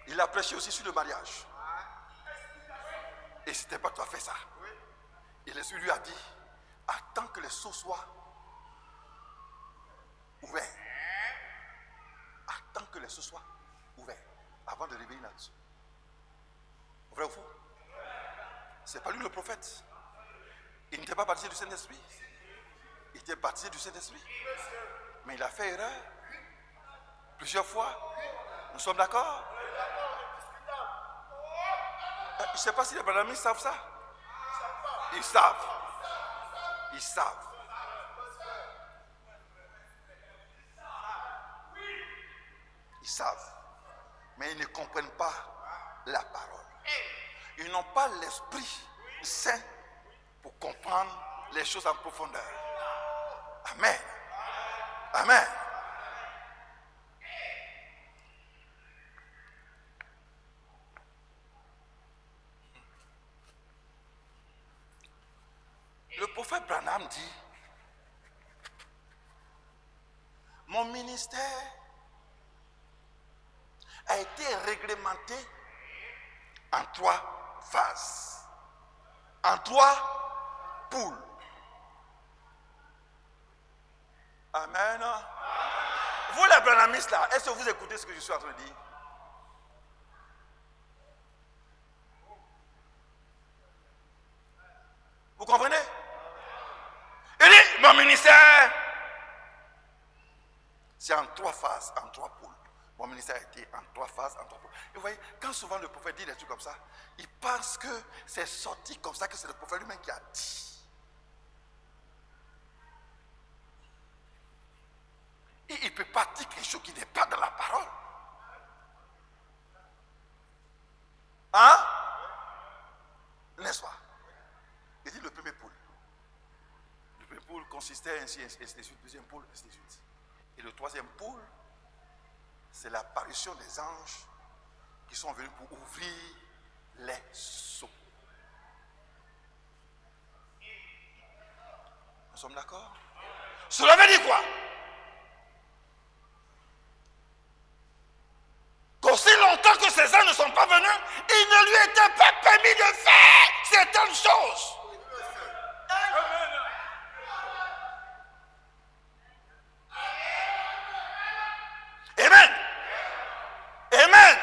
Il a prêché aussi sur le mariage. Et ce n'était pas tout à fait ça. Et l'esprit lui a dit, attends que les seaux soient ouverts. Attends que les seaux soient ouverts avant de réveiller là-dessus. Vrai ou faux? Ce n'est pas lui le prophète. Il n'était pas baptisé du Saint-Esprit. Il était baptisé du Saint-Esprit. Mais il a fait erreur. Plusieurs fois. Nous sommes d'accord? Je ne sais pas si les brahmanistes savent ça. Ils savent. Ils savent. Ils savent. Mais ils ne comprennent pas la parole. Ils n'ont pas l'Esprit Saint pour comprendre les choses en profondeur. Amen. Amen. Le prophète Branham dit, mon ministère a été réglementé en 3 phases, en 3 poules. Amen. Vous les branhamistes là, est-ce que vous écoutez ce que je suis en train de dire? Vous comprenez? Il dit, mon ministère, c'est en 3 phases, en 3 poules. Mon ministère a été en 3 phases, en 3 poules. Et vous voyez, quand souvent le prophète dit des trucs comme ça, il pense que c'est sorti comme ça, que c'est le prophète lui-même qui a dit. Et il ne peut pas dire quelque chose qui n'est pas dans la parole. Hein? N'est-ce pas? Il dit le premier poule. Le premier poule consistait ainsi de suite, deuxième poule, ainsi de suite. Et le troisième poule, c'est l'apparition des anges qui sont venus pour ouvrir les sceaux. Nous sommes d'accord? Cela veut dire quoi? Qu'aussi longtemps que ces anges ne sont pas venus, il ne lui était pas permis de faire certaines choses. Amen. Amen.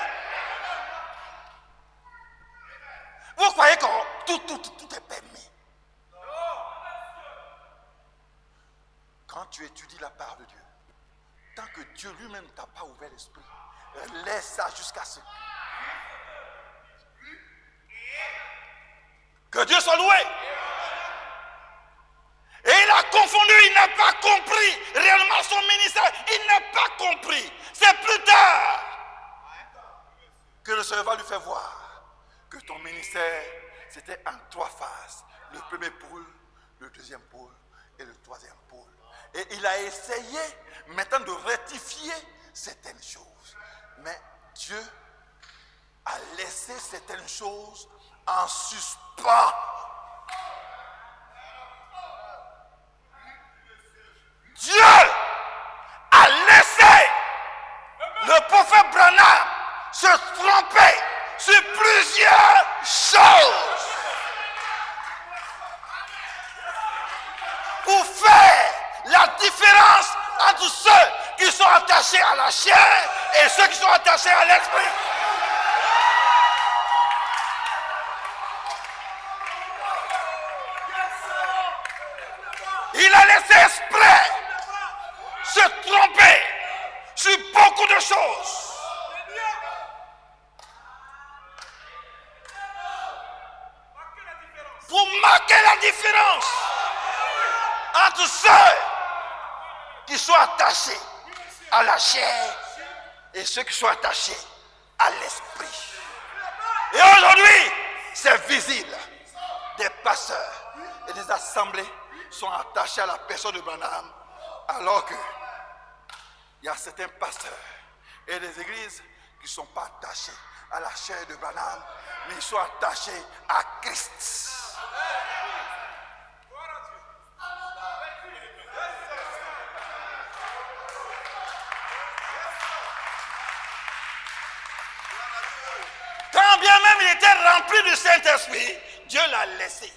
Vous croyez que tout est permis? Quand tu étudies la parole de Dieu, tant que Dieu lui-même ne t'a pas ouvert l'esprit, laisse ça jusqu'à ce que Dieu soit loué. Et il a confondu, il n'a pas compris réellement son ministère. Il n'a pas compris. C'est plus tard que le Seigneur va lui faire voir que ton ministère, c'était en 3 phases. Le premier pôle, le deuxième pôle et le troisième pôle. Et il a essayé maintenant de rectifier certaines choses. Mais Dieu a laissé certaines choses en suspens. Dieu a laissé le prophète Branham se tromper sur plusieurs choses pour faire la différence entre ceux qui sont attachés à la chair et ceux qui sont attachés à l'esprit. Il a laissé exprès se tromper sur beaucoup de choses. Pour marquer la différence entre ceux qui sont attachés à la chair et ceux qui sont attachés à l'esprit. Et aujourd'hui, c'est visible. Des pasteurs et des assemblées sont attachés à la personne de Branham, alors que il y a certains pasteurs et des églises qui ne sont pas attachés à la chair de Branham, mais ils sont attachés à Christ. Quand bien même il était rempli du Saint-Esprit, Dieu l'a laissé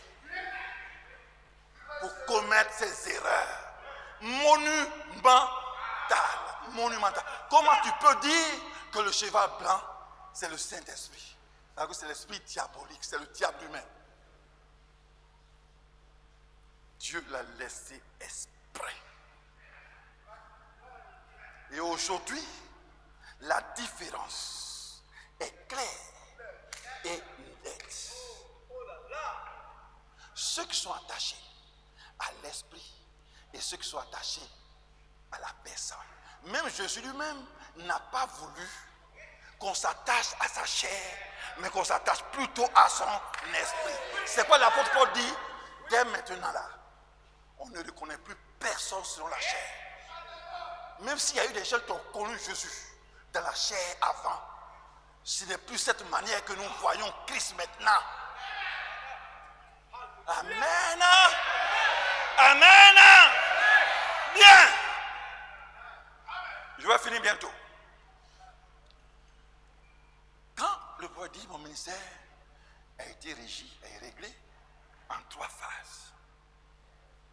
pour commettre ses erreurs monumentales. Comment tu peux dire que le cheval blanc, c'est le Saint-Esprit? C'est l'esprit diabolique, c'est le diable lui-même. Dieu l'a laissé exprès. Et aujourd'hui, la différence est claire et nette. Ceux qui sont attachés à l'esprit et ceux qui sont attachés à la personne. Même Jésus lui-même n'a pas voulu qu'on s'attache à sa chair, mais qu'on s'attache plutôt à son esprit. C'est quoi l'apôtre Paul dit? Dès maintenant là, on ne reconnaît plus personne selon la chair. Même s'il y a eu des gens qui ont connu Jésus dans la chair avant, ce n'est plus cette manière que nous voyons Christ maintenant. Amen. Amen. Bien. Je vais finir bientôt. Quand le prophète dit mon ministère a été régi et réglé en 3 phases,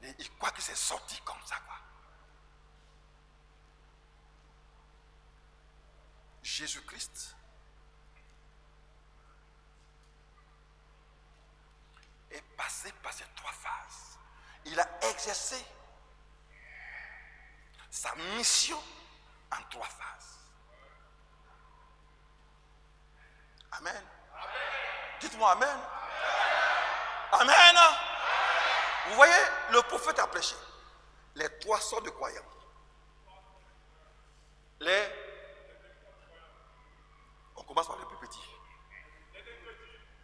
il croit que c'est sorti comme ça, quoi. Jésus-Christ est passé par ces 3 phases. Il a exercé sa mission en 3 phases. Amen. Dites-moi Amen. Amen. Vous voyez, le prophète a prêché les 3 sortes de croyants. On commence par les plus petits.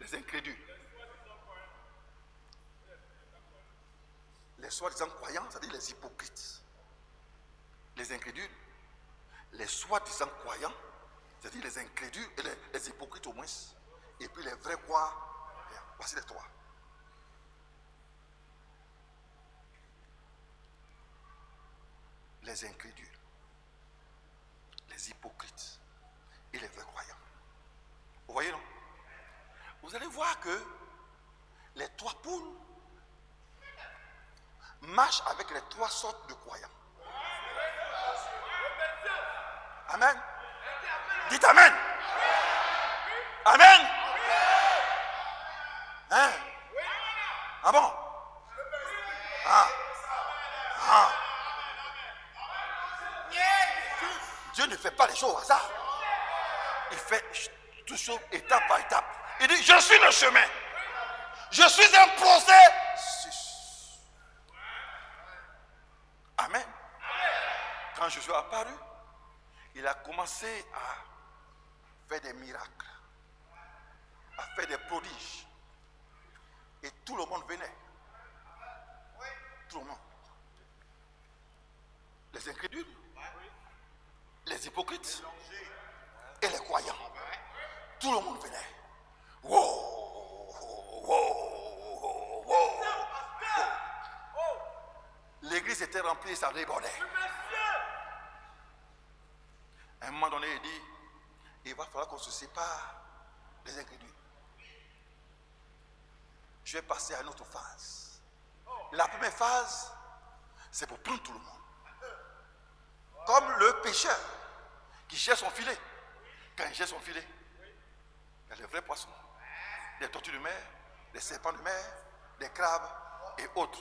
Les incrédules. Les soi-disant croyants, c'est-à-dire les hypocrites. Les incrédules. Les soi-disant croyants, c'est-à-dire les incrédules et les hypocrites au moins. Et puis les vrais croyants. Voici les 3. Les incrédules, les hypocrites et les vrais croyants. Vous voyez, non? Vous allez voir que les 3 poules marchent avec les 3 sortes de croyants. Amen. Dites Amen. Amen. Hein? Ah bon? Dieu ne fait pas les choses au hasard. Il fait tout ça étape par étape. Il dit, je suis le chemin. Je suis un processus. Amen. Quand Jésus est apparu, il a commencé à faire des miracles, à faire des prodiges. Et tout le monde venait. Tout le monde. Les incrédules, les hypocrites et les croyants. Tout le monde venait. Wow, wow, wow. L'église était remplie, ça débordait. À un moment donné, il dit, il va falloir qu'on se sépare des incrédules. Je vais passer à une autre phase. La première phase, c'est pour prendre tout le monde. Comme le pêcheur qui cherche son filet. Quand il cherche son filet, il y a des vrais poissons, des tortues de mer, des serpents de mer, des crabes et autres.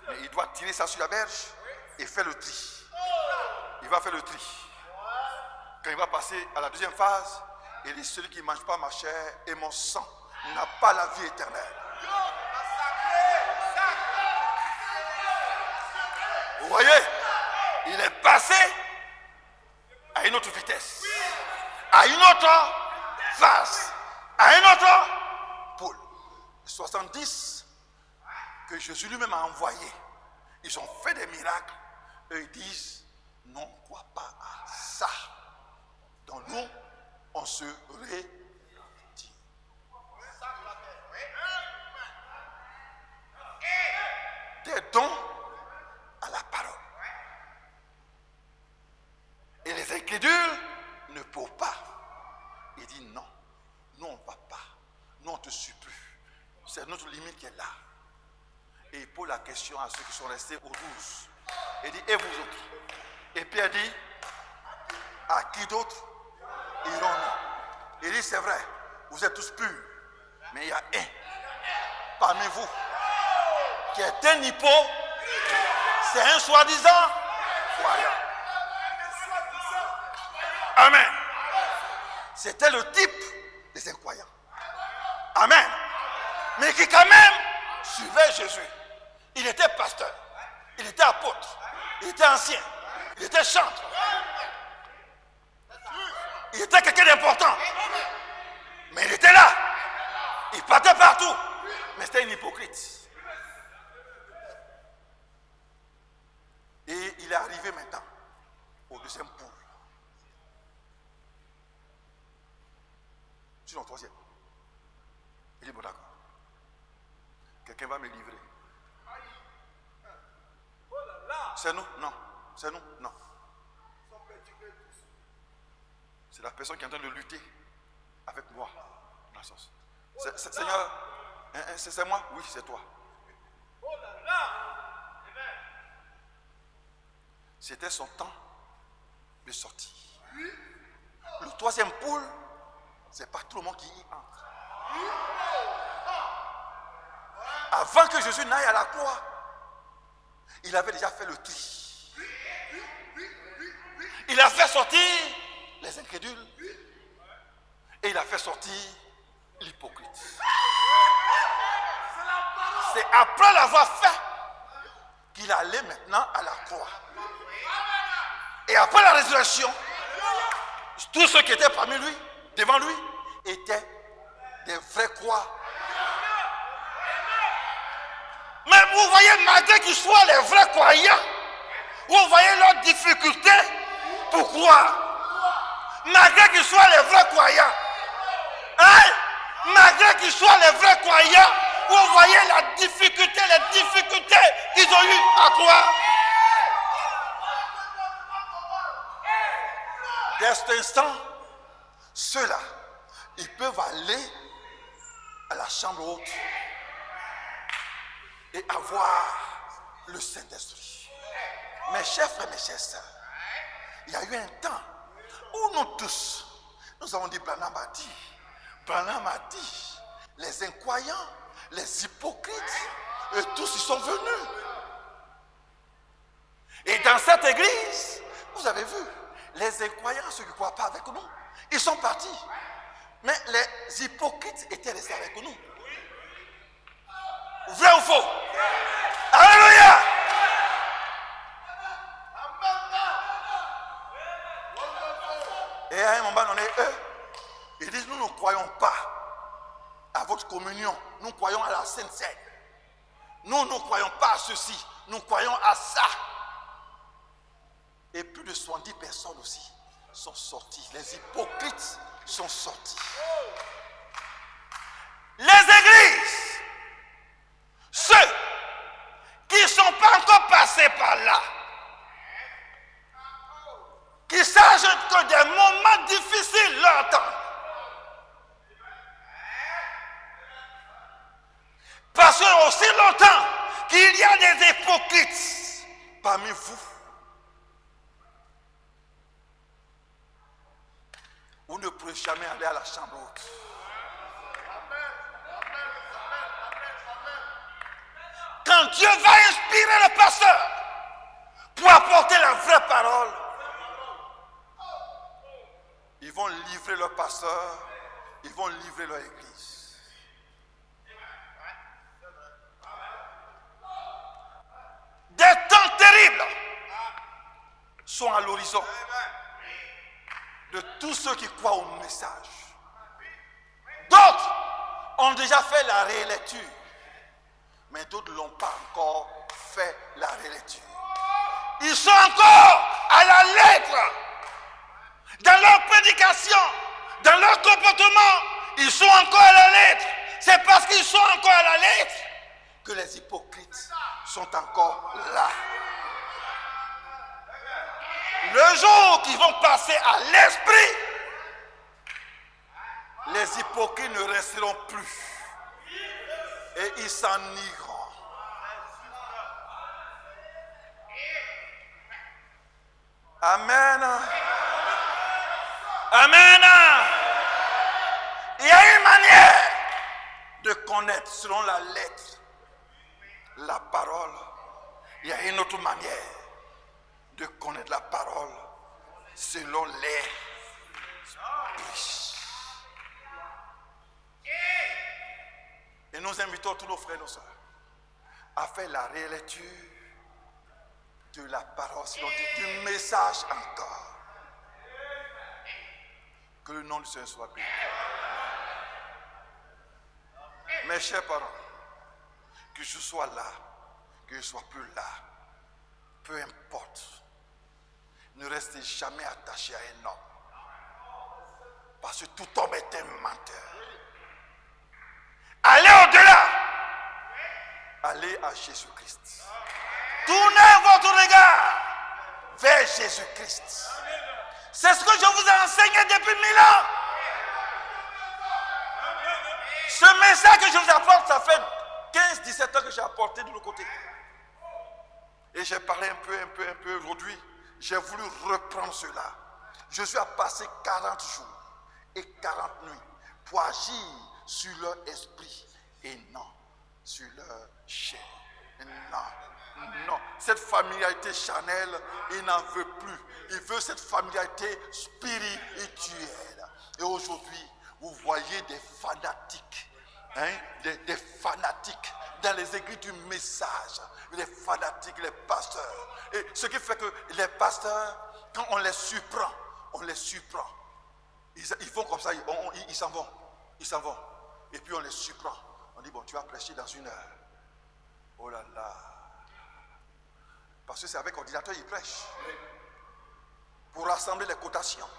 Mais il doit tirer ça sur la berge et faire le tri. Il va faire le tri. Quand il va passer à la deuxième phase, il dit, celui qui ne mange pas ma chair et mon sang n'a pas la vie éternelle. Vous voyez, il est passé à une autre vitesse, à une autre phase, à une autre pôle. 70 que Jésus lui-même a envoyés, ils ont fait des miracles. Eux ils disent, non, on ne croit pas à ça. Donc nous, on se rédit. Des dons à la parole. Et les incrédules ne peuvent pas. Il dit non, nous on ne va pas. Nous on ne te suit plus. C'est notre limite qui est là. Et il pose la question à ceux qui sont restés aux 12. Il dit, et vous autres? Et Pierre dit, à qui d'autre irons-nous? Il dit, c'est vrai, vous êtes tous purs. Mais il y a un parmi vous qui est un hypocrite. C'est un soi-disant croyant. Amen. C'était le type des incroyants. Amen. Mais qui quand même suivait Jésus. Il était pasteur. Il était apôtre. Il était ancien. Il était chantre. Il était quelqu'un d'important. Mais il était là. Il partait partout. Mais c'était un hypocrite. Et il est arrivé maintenant au deuxième poule. Je suis dans le troisième. Il dit, bon d'accord. Quelqu'un va me livrer. C'est nous? Non. C'est nous? Non. C'est la personne qui est en train de lutter avec moi. Dans le sens. Seigneur, c'est moi? Oui, c'est toi. C'était son temps de sortie. Le troisième poule, c'est pas tout le monde qui y entre. Avant que Jésus n'aille à la croix, il avait déjà fait le tri. Il a fait sortir les incrédules et il a fait sortir l'hypocrite. C'est après l'avoir fait qu'il allait maintenant à la croix. Et après la résurrection, tous ceux qui étaient parmi lui, devant lui, étaient des vrais croix. Mais vous voyez, malgré qu'ils soient les vrais croyants, vous voyez leurs difficultés pour croire. Malgré qu'ils soient les vrais croyants, hein? Malgré qu'ils soient les vrais croyants, vous voyez les difficultés qu'ils ont eues à croire. Dès cet instant, ceux-là, ils peuvent aller à la chambre haute et avoir le Saint-Esprit. Mes chers frères, mes chères sœurs, il y a eu un temps où nous tous, nous avons dit, Branham a dit, les incroyants, les hypocrites, et tous ils sont venus. Et dans cette église, vous avez vu, les incroyants, ceux qui ne croient pas avec nous, ils sont partis. Mais les hypocrites étaient restés avec nous. Vrai ou faux? Alléluia! Et à un moment donné, eux, ils disent, nous ne croyons pas communion, nous croyons à la Sainte Seine. Nous ne croyons pas à ceci, nous croyons à ça. Et plus de 70 personnes aussi sont sorties. Les hypocrites sont sortis. Les églises, ceux qui ne sont pas encore passés par là, qui sachent que des moments difficiles leur attendent. Parce que aussi longtemps qu'il y a des hypocrites parmi vous, vous ne pourrez jamais aller à la chambre haute. Quand Dieu va inspirer le pasteur pour apporter la vraie parole, ils vont livrer leur pasteur, ils vont livrer leur église. Des temps terribles sont à l'horizon de tous ceux qui croient au message. D'autres ont déjà fait la rélecture, mais d'autres ne l'ont pas encore fait la rélecture. Ils sont encore à la lettre. Dans leur prédication, dans leur comportement, ils sont encore à la lettre. C'est parce qu'ils sont encore à la lettre que les hypocrites sont encore là. Le jour qu'ils vont passer à l'esprit, les hypocrites ne resteront plus. Et ils s'en iront. Amen. Amen. Il y a une manière de connaître selon la lettre, la parole. Il y a une autre manière de connaître la parole selon les esprits. Et nous invitons tous nos frères et nos sœurs à faire la rélecture de la parole, sinon du message encore. Que le nom du Seigneur soit béni. Mes chers parents, que je sois là, que je ne sois plus là, peu importe, ne restez jamais attaché à un homme. Parce que tout homme est un menteur. Allez au-delà. Allez à Jésus-Christ. Tournez votre regard vers Jésus-Christ. C'est ce que je vous ai enseigné depuis 1000 ans. Ce message que je vous apporte, ça fait 15-17 ans que j'ai apporté de l'autre côté. Et j'ai parlé un peu aujourd'hui. J'ai voulu reprendre cela. Je suis à passer 40 jours et 40 nuits pour agir sur leur esprit et non sur leur chair. Non. Cette familiarité charnelle, il n'en veut plus. Il veut cette familiarité spirituelle. Et aujourd'hui, vous voyez des fanatiques. Des fanatiques dans les églises du message. Les fanatiques, les pasteurs. Et ce qui fait que les pasteurs, quand on les surprend, Ils font comme ça, ils s'en vont. Et puis on les surprend. On dit, bon, tu vas prêcher dans 1 heure. Oh là là. Parce que c'est avec ordinateur, ils prêchent. Pour rassembler les cotations.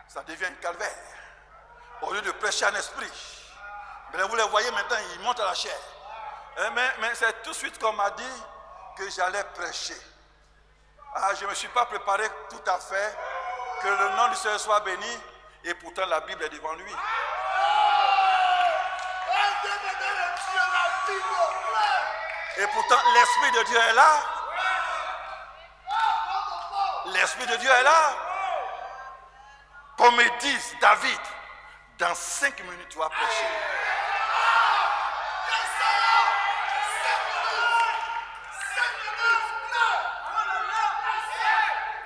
Ça devient un calvaire. Au lieu de prêcher en esprit. Mais vous les voyez maintenant, ils montent à la chair. Mais c'est tout de suite qu'on m'a dit que j'allais prêcher. Je ne me suis pas préparé tout à fait. Que le nom du Seigneur soit béni. Et pourtant la Bible est devant lui. Et pourtant l'Esprit de Dieu est là. L'Esprit de Dieu est là. Comme il dit David, dans 5 minutes tu vas prêcher.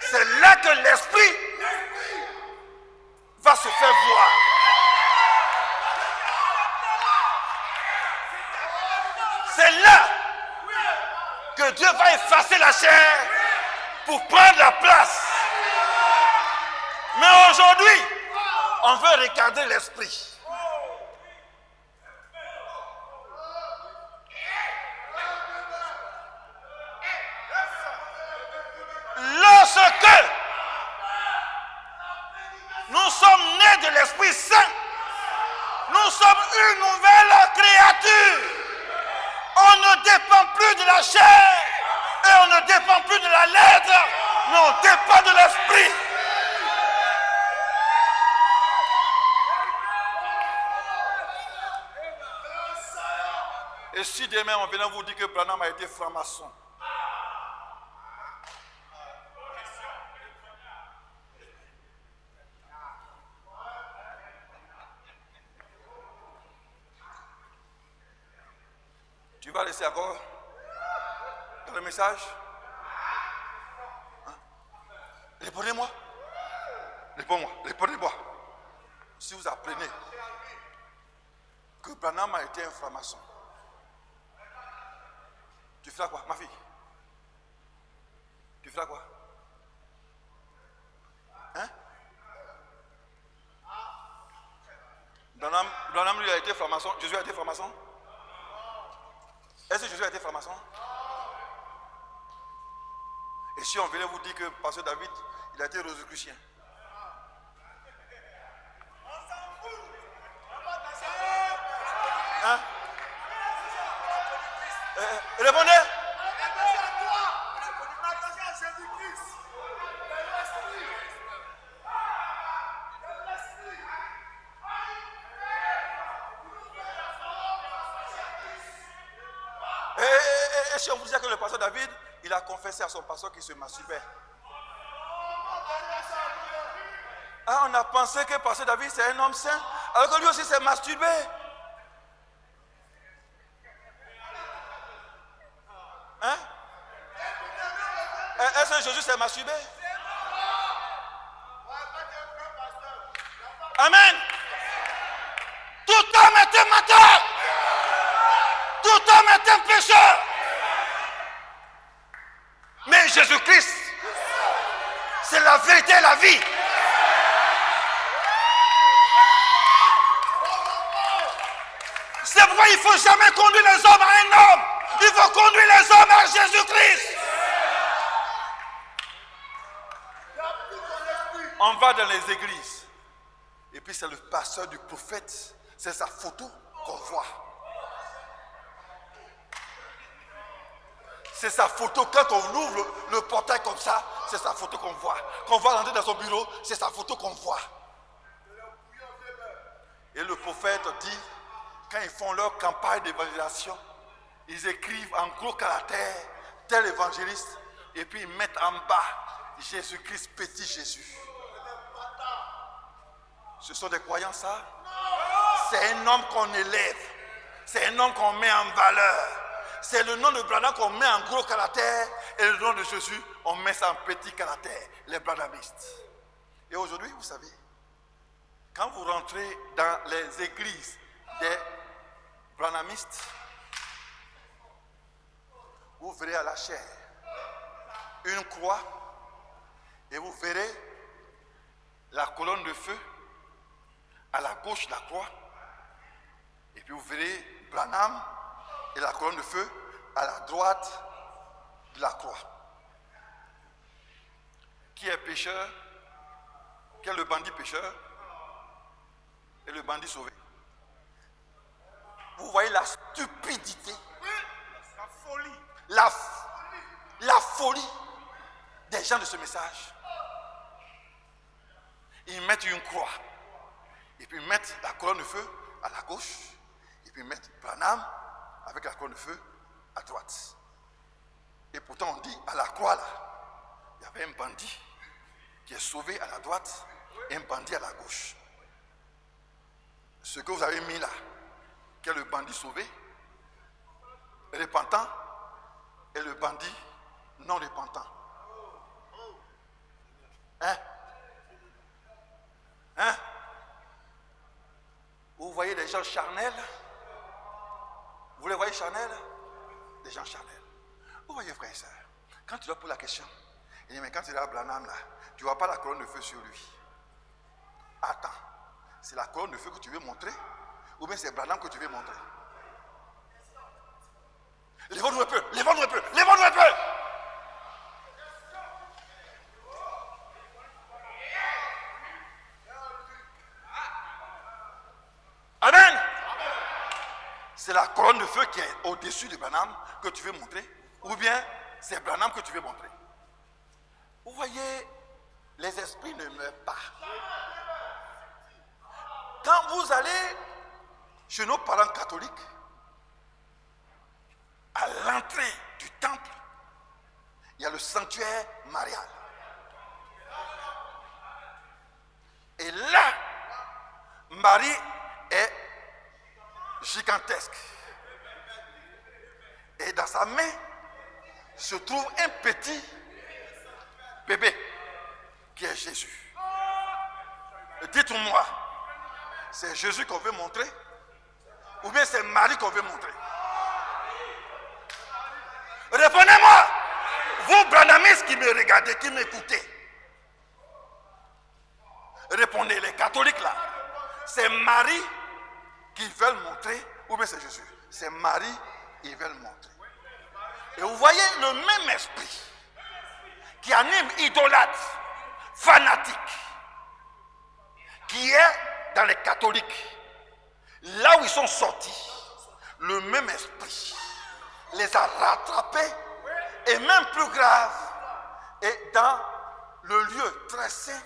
C'est là que l'Esprit va se faire voir. C'est là que Dieu va effacer la chair pour prendre la place. Mais aujourd'hui, on veut regarder l'Esprit. que nous sommes nés de l'Esprit Saint. Nous sommes une nouvelle créature. On ne dépend plus de la chair et on ne dépend plus de la lettre, mais on dépend de l'Esprit. Et si demain on venait vous dire que Branham a été franc-maçon, tu vas laisser encore dans le message? Hein? Répondez-moi. Répondez-moi. Si vous apprenez que Branham a été un franc-maçon, tu feras quoi, ma fille? Tu feras quoi? Hein? Branham lui a été franc-maçon. Jésus a été franc-maçon? Est-ce que Jésus a été franc-maçon? Et si on venait vous dire que Pasteur David, il a été rosicrucien? Hein? Répondez. Et si on vous disait que le pasteur David, il a confessé à son pasteur qu'il se masturbait. Ah, on a pensé que le pasteur David c'est un homme saint, alors que lui aussi s'est masturbé. Hein? Est-ce que Jésus s'est masturbé? Amen. Tout homme est un menteur. Tout homme est un pécheur. Mais Jésus-Christ, c'est la vérité et la vie. C'est pourquoi il ne faut jamais conduire les hommes à un homme. Il faut conduire les hommes à Jésus-Christ. On va dans les églises. Et puis c'est le pasteur du prophète. C'est sa photo qu'on voit. C'est sa photo. Quand on ouvre le portail comme ça, c'est sa photo qu'on voit. Quand on va rentrer dans son bureau, c'est sa photo qu'on voit. Et le prophète dit, quand ils font leur campagne d'évangélisation, ils écrivent en gros caractères, tel évangéliste, et puis ils mettent en bas, Jésus-Christ, petit Jésus. Ce sont des croyants, ça? C'est un homme qu'on élève. C'est un homme qu'on met en valeur. C'est le nom de Branham qu'on met en gros caractère, et le nom de Jésus, on met ça en petit caractère, les branhamistes. Et aujourd'hui, vous savez, quand vous rentrez dans les églises des branhamistes, vous verrez à la chair une croix et vous verrez la colonne de feu à la gauche de la croix, et puis vous verrez Branham et la colonne de feu à la droite de la croix. Qui est pécheur? Qui est le bandit pécheur? Et le bandit sauvé? Vous voyez la stupidité, la folie, la folie des gens de ce message. Ils mettent une croix, et puis ils mettent la colonne de feu à la gauche, et puis ils mettent Branham avec la colonne de feu à droite. Et pourtant on dit à la croix là, il y avait un bandit qui est sauvé à la droite et un bandit à la gauche. Ce que vous avez mis là, qui est le bandit sauvé, repentant, et le bandit non repentant. Hein? Hein? Vous voyez des gens charnels? Vous les voyez charnels? Des gens charnels. Vous voyez, frère et soeur, quand tu leur poses la question, il dit, mais quand tu es à Branham là, tu ne vois pas la colonne de feu sur lui. Attends, c'est la colonne de feu que tu veux montrer? Ou bien c'est Branham que tu veux montrer? Lèvons-nous un peu, lèvons-nous un peu, lèvons-nous un peu. c'est la colonne de feu qui est au-dessus de Branham que tu veux montrer, ou bien c'est Branham que tu veux montrer. Vous voyez, les esprits ne meurent pas. Quand vous allez chez nos parents catholiques, à l'entrée du temple, il y a le sanctuaire marial. Et là, Marie est gigantesque. Et dans sa main se trouve un petit bébé qui est Jésus. Dites-moi, c'est Jésus qu'on veut montrer ou bien c'est Marie qu'on veut montrer? Répondez-moi, vous branhamistes qui me regardez, qui m'écoutez. Répondez, les catholiques là, c'est Marie qu'ils veulent montrer ou bien c'est Jésus? C'est Marie qu'ils veulent montrer. Et vous voyez le même esprit qui anime idolâtre, fanatique, qui est dans les catholiques, là où ils sont sortis, le même esprit les a rattrapés, et même plus grave, et dans le lieu très saint,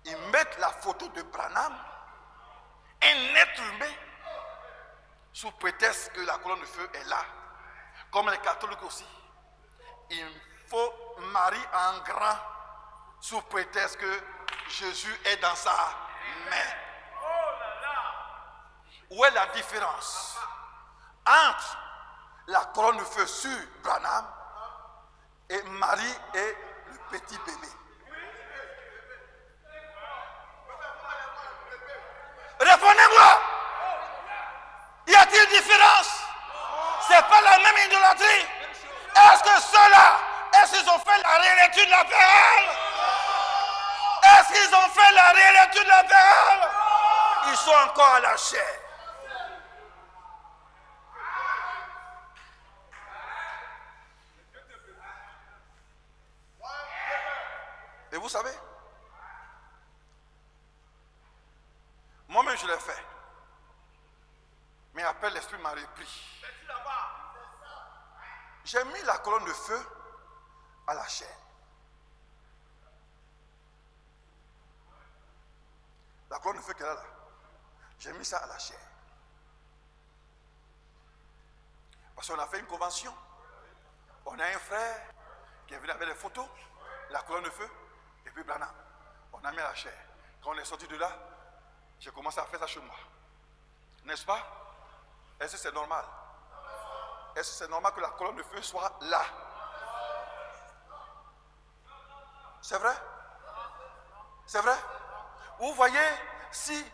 ils mettent la photo de Branham, un être humain, sous prétexte que la colonne de feu est là, comme les catholiques aussi. Il faut Marie en grand, sous prétexte que Jésus est dans sa main. Où est la différence entre la colonne de feu sur Branham et Marie et le petit bébé? Répondez-moi! Y a-t-il une différence? C'est pas la même idolâtrie. Est-ce que ceux-là, est-ce qu'ils ont fait la réélecture de la parole? Est-ce qu'ils ont fait la réélecture de la parole? Ils sont encore à la chair. Et vous savez, moi-même je l'ai fait. Mais après l'esprit m'a repris. J'ai mis la colonne de feu à la chair. La colonne de feu qu'elle a là, j'ai mis ça à la chair. Parce qu'on a fait une convention. On a un frère qui est venu avec les photos, la colonne de feu, et puis Branham. On a mis à la chair. Quand on est sorti de là, j'ai commencé à faire ça chez moi. N'est-ce pas? Est-ce que c'est normal? Est-ce que c'est normal que la colonne de feu soit là? C'est vrai? C'est vrai? Vous voyez, si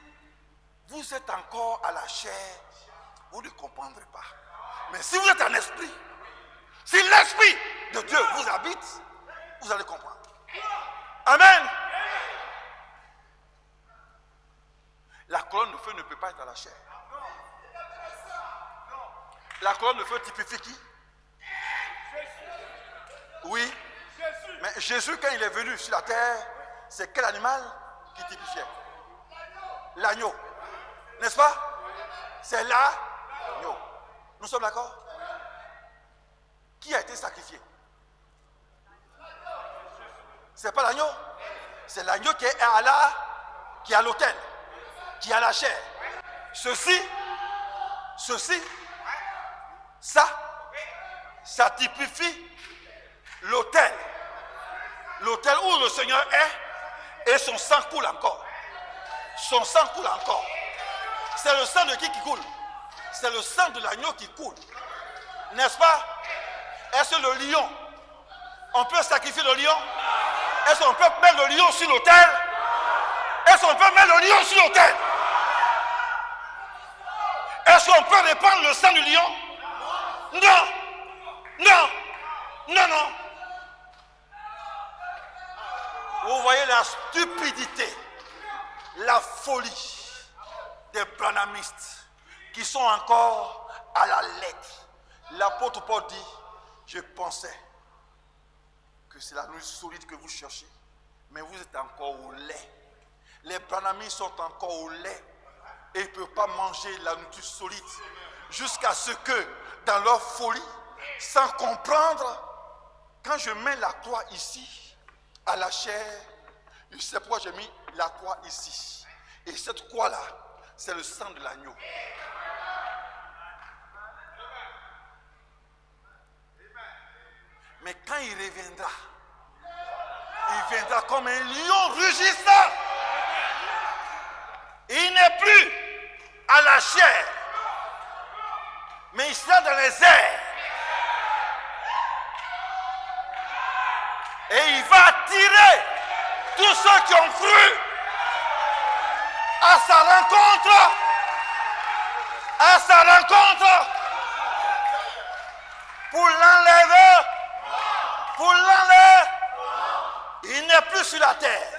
vous êtes encore à la chair, vous ne comprendrez pas. Mais si vous êtes en esprit, si l'esprit de Dieu vous habite, vous allez comprendre. Amen. La colonne de feu ne peut pas être à la chair. La colonne de feu typifie qui? Oui. Mais Jésus, quand il est venu sur la terre, c'est quel animal qui typifiait? L'agneau. N'est-ce pas? C'est l'agneau. Nous sommes d'accord? Qui a été sacrifié? C'est pas l'agneau. C'est l'agneau qui est à l'autel, qui a la chair. Ceci, ça typifie l'autel. L'autel où le Seigneur est et son sang coule encore. Son sang coule encore. C'est le sang de qui coule? C'est le sang de l'agneau qui coule. N'est-ce pas? Est-ce que le lion, on peut sacrifier le lion? Est-ce qu'on peut mettre le lion sur l'autel? Est-ce qu'on peut mettre le lion sur l'autel? Est-ce qu'on peut répandre le sang du lion? Non. Non. Non, non. Vous voyez la stupidité, la folie des branhamistes qui sont encore à la lettre. L'apôtre Paul dit, je pensais que c'est la nourriture solide que vous cherchez, mais vous êtes encore au lait. Les branhamistes sont encore au lait. Et ils ne peuvent pas manger la nourriture solide. Jusqu'à ce que, dans leur folie, sans comprendre, quand je mets la croix ici, à la chair, je sais pourquoi j'ai mis la croix ici. Et cette croix-là, c'est le sang de l'agneau. Mais quand il viendra comme un lion rugissant. Il n'est plus à la chair, mais il sera dans les airs. Et il va attirer tous ceux qui ont cru à sa rencontre. À sa rencontre. Pour l'enlever. Pour l'enlever. Il n'est plus sur la terre.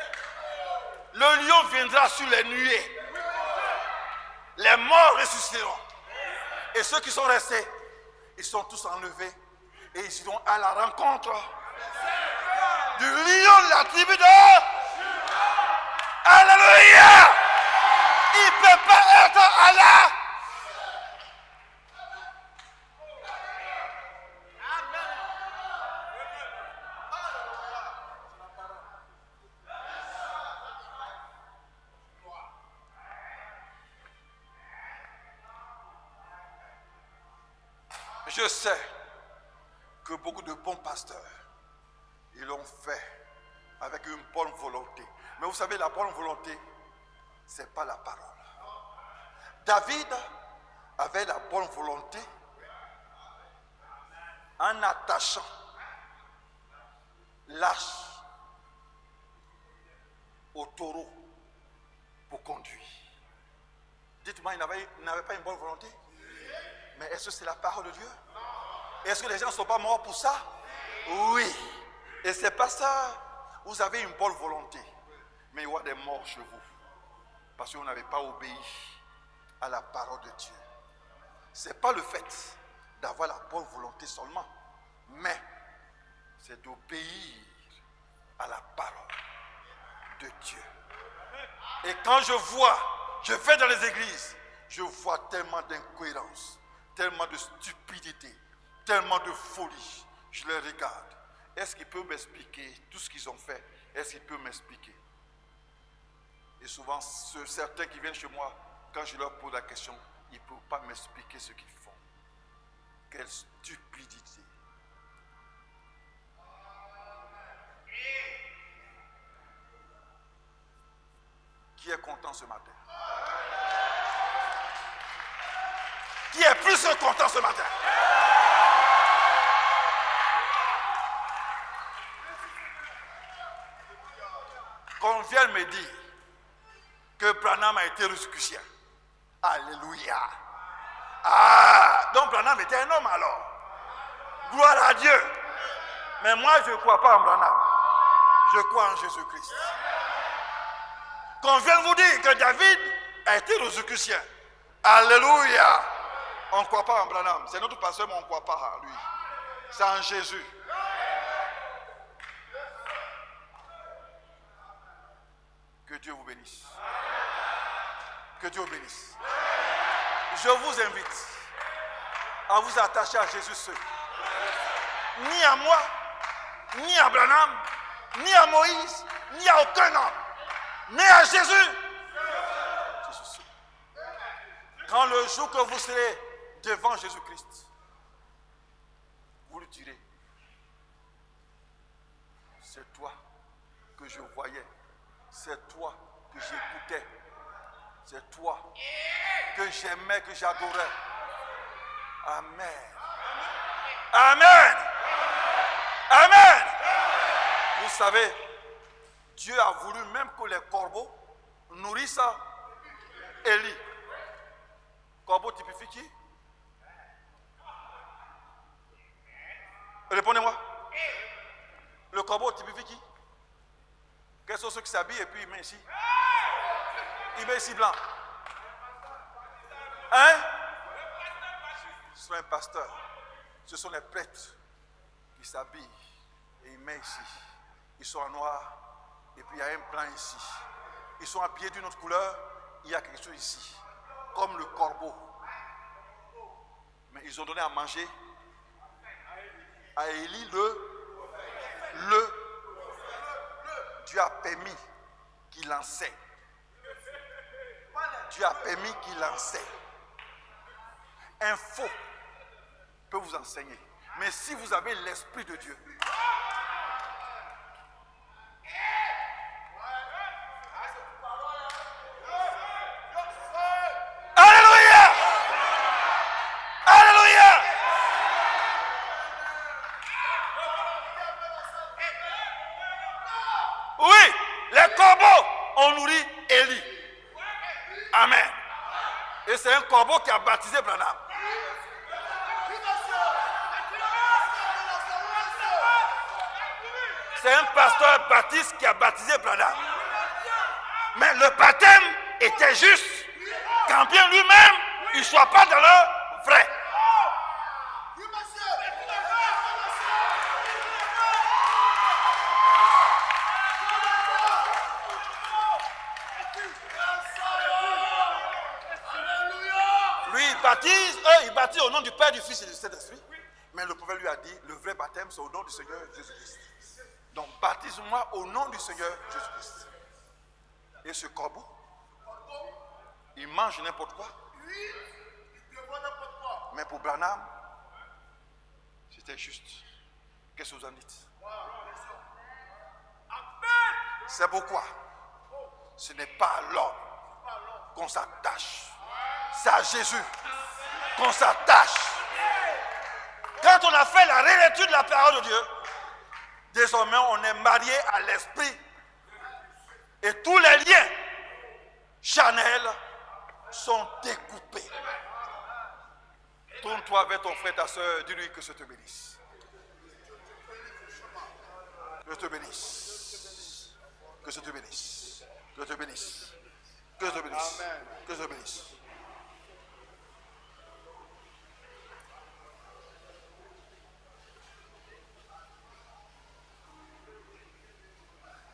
Le lion viendra sur les nuées. Les morts ressusciteront. Et ceux qui sont restés, ils sont tous enlevés. Et ils iront à la rencontre du lion de la tribu de... Alléluia! Il ne peut pas être Allah. Je sais que beaucoup de bons pasteurs, ils l'ont fait avec une bonne volonté. Mais vous savez, la bonne volonté, ce n'est pas la parole. David avait la bonne volonté en attachant l'arche au taureau pour conduire. Dites-moi, il n'avait pas une bonne volonté? Mais est-ce que c'est la parole de Dieu? Est-ce que les gens ne sont pas morts pour ça? Oui. Et c'est pas ça. Vous avez une bonne volonté, mais il y aura des morts chez vous. Parce que vous n'avez pas obéi à la parole de Dieu. Ce n'est pas le fait d'avoir la bonne volonté seulement, mais c'est d'obéir à la parole de Dieu. Et quand je vais dans les églises, je vois tellement d'incohérences, tellement de stupidité, tellement de folie. Je les regarde. Est-ce qu'il peut m'expliquer tout ce qu'ils ont fait? Est-ce qu'il peut m'expliquer? Et souvent, certains qui viennent chez moi, quand je leur pose la question, ils ne peuvent pas m'expliquer ce qu'ils font. Quelle stupidité. Qui est content ce matin? Qui est plus content ce matin? Qu'on vienne me dire que Branham a été ressuscité. Alléluia. Ah, donc Branham était un homme alors. Gloire à Dieu. Mais moi, je ne crois pas en Branham. Je crois en Jésus-Christ. Qu'on vienne vous dire que David a été ressuscité. Alléluia. On ne croit pas en Branham. C'est notre pasteur, mais on ne croit pas à lui. C'est en Jésus. Que Dieu vous bénisse. Que Dieu vous bénisse. Je vous invite à vous attacher à Jésus seul. Ni à moi, ni à Branham, ni à Moïse, ni à aucun homme. Mais à Jésus. Jésus seul. Quand le jour que vous serez devant Jésus-Christ, vous lui direz, c'est toi que je voyais. C'est toi que j'écoutais. C'est toi que j'aimais, que j'adorais. Amen. Amen. Amen. Vous savez, Dieu a voulu même que les corbeaux nourrissent Élie. Corbeau typifie qui? Répondez-moi. Le corbeau typifie qui? Quels sont ceux qui s'habillent et puis il met ici? Il met ici blanc. Hein? Ce sont les pasteurs. Ce sont les prêtres qui s'habillent et ils mettent ici. Ils sont en noir et puis il y a un blanc ici. Ils sont habillés d'une autre couleur, il y a quelque chose ici. comme le corbeau. Mais ils ont donné à manger à Élie Dieu a permis qu'il enseigne. Dieu a permis qu'il enseigne. Un faux peut vous enseigner. Mais si vous avez l'Esprit de Dieu, alléluia! Alléluia! Oui, les corbeaux ont nourri Élie. Amen. Et c'est un corbeau qui a baptisé Branham. C'est un pasteur baptiste qui a baptisé Branham. Mais le baptême était juste quand bien lui-même, il ne soit pas dans le vrai. Lui, il baptise au nom du Père, du Fils et du Saint-Esprit. Mais le prophète lui a dit, le vrai baptême, c'est au nom du Seigneur Jésus-Christ. Donc, baptise-moi au nom du Seigneur Jésus-Christ. Et ce corbeau, il mange n'importe quoi. Mais pour Branham, c'était juste. Qu'est-ce que vous en dites? C'est pourquoi ce n'est pas à l'homme qu'on s'attache. C'est à Jésus qu'on s'attache. Quand on a fait la réécriture de la parole de Dieu, désormais on est marié à l'esprit. Et tous les liens charnels sont découpés. Tourne-toi vers ton frère, ta soeur, dis-lui que je te bénisse. Que je te bénisse. Que je te bénisse. Que je te bénisse. Que je te bénisse. Que je te bénisse.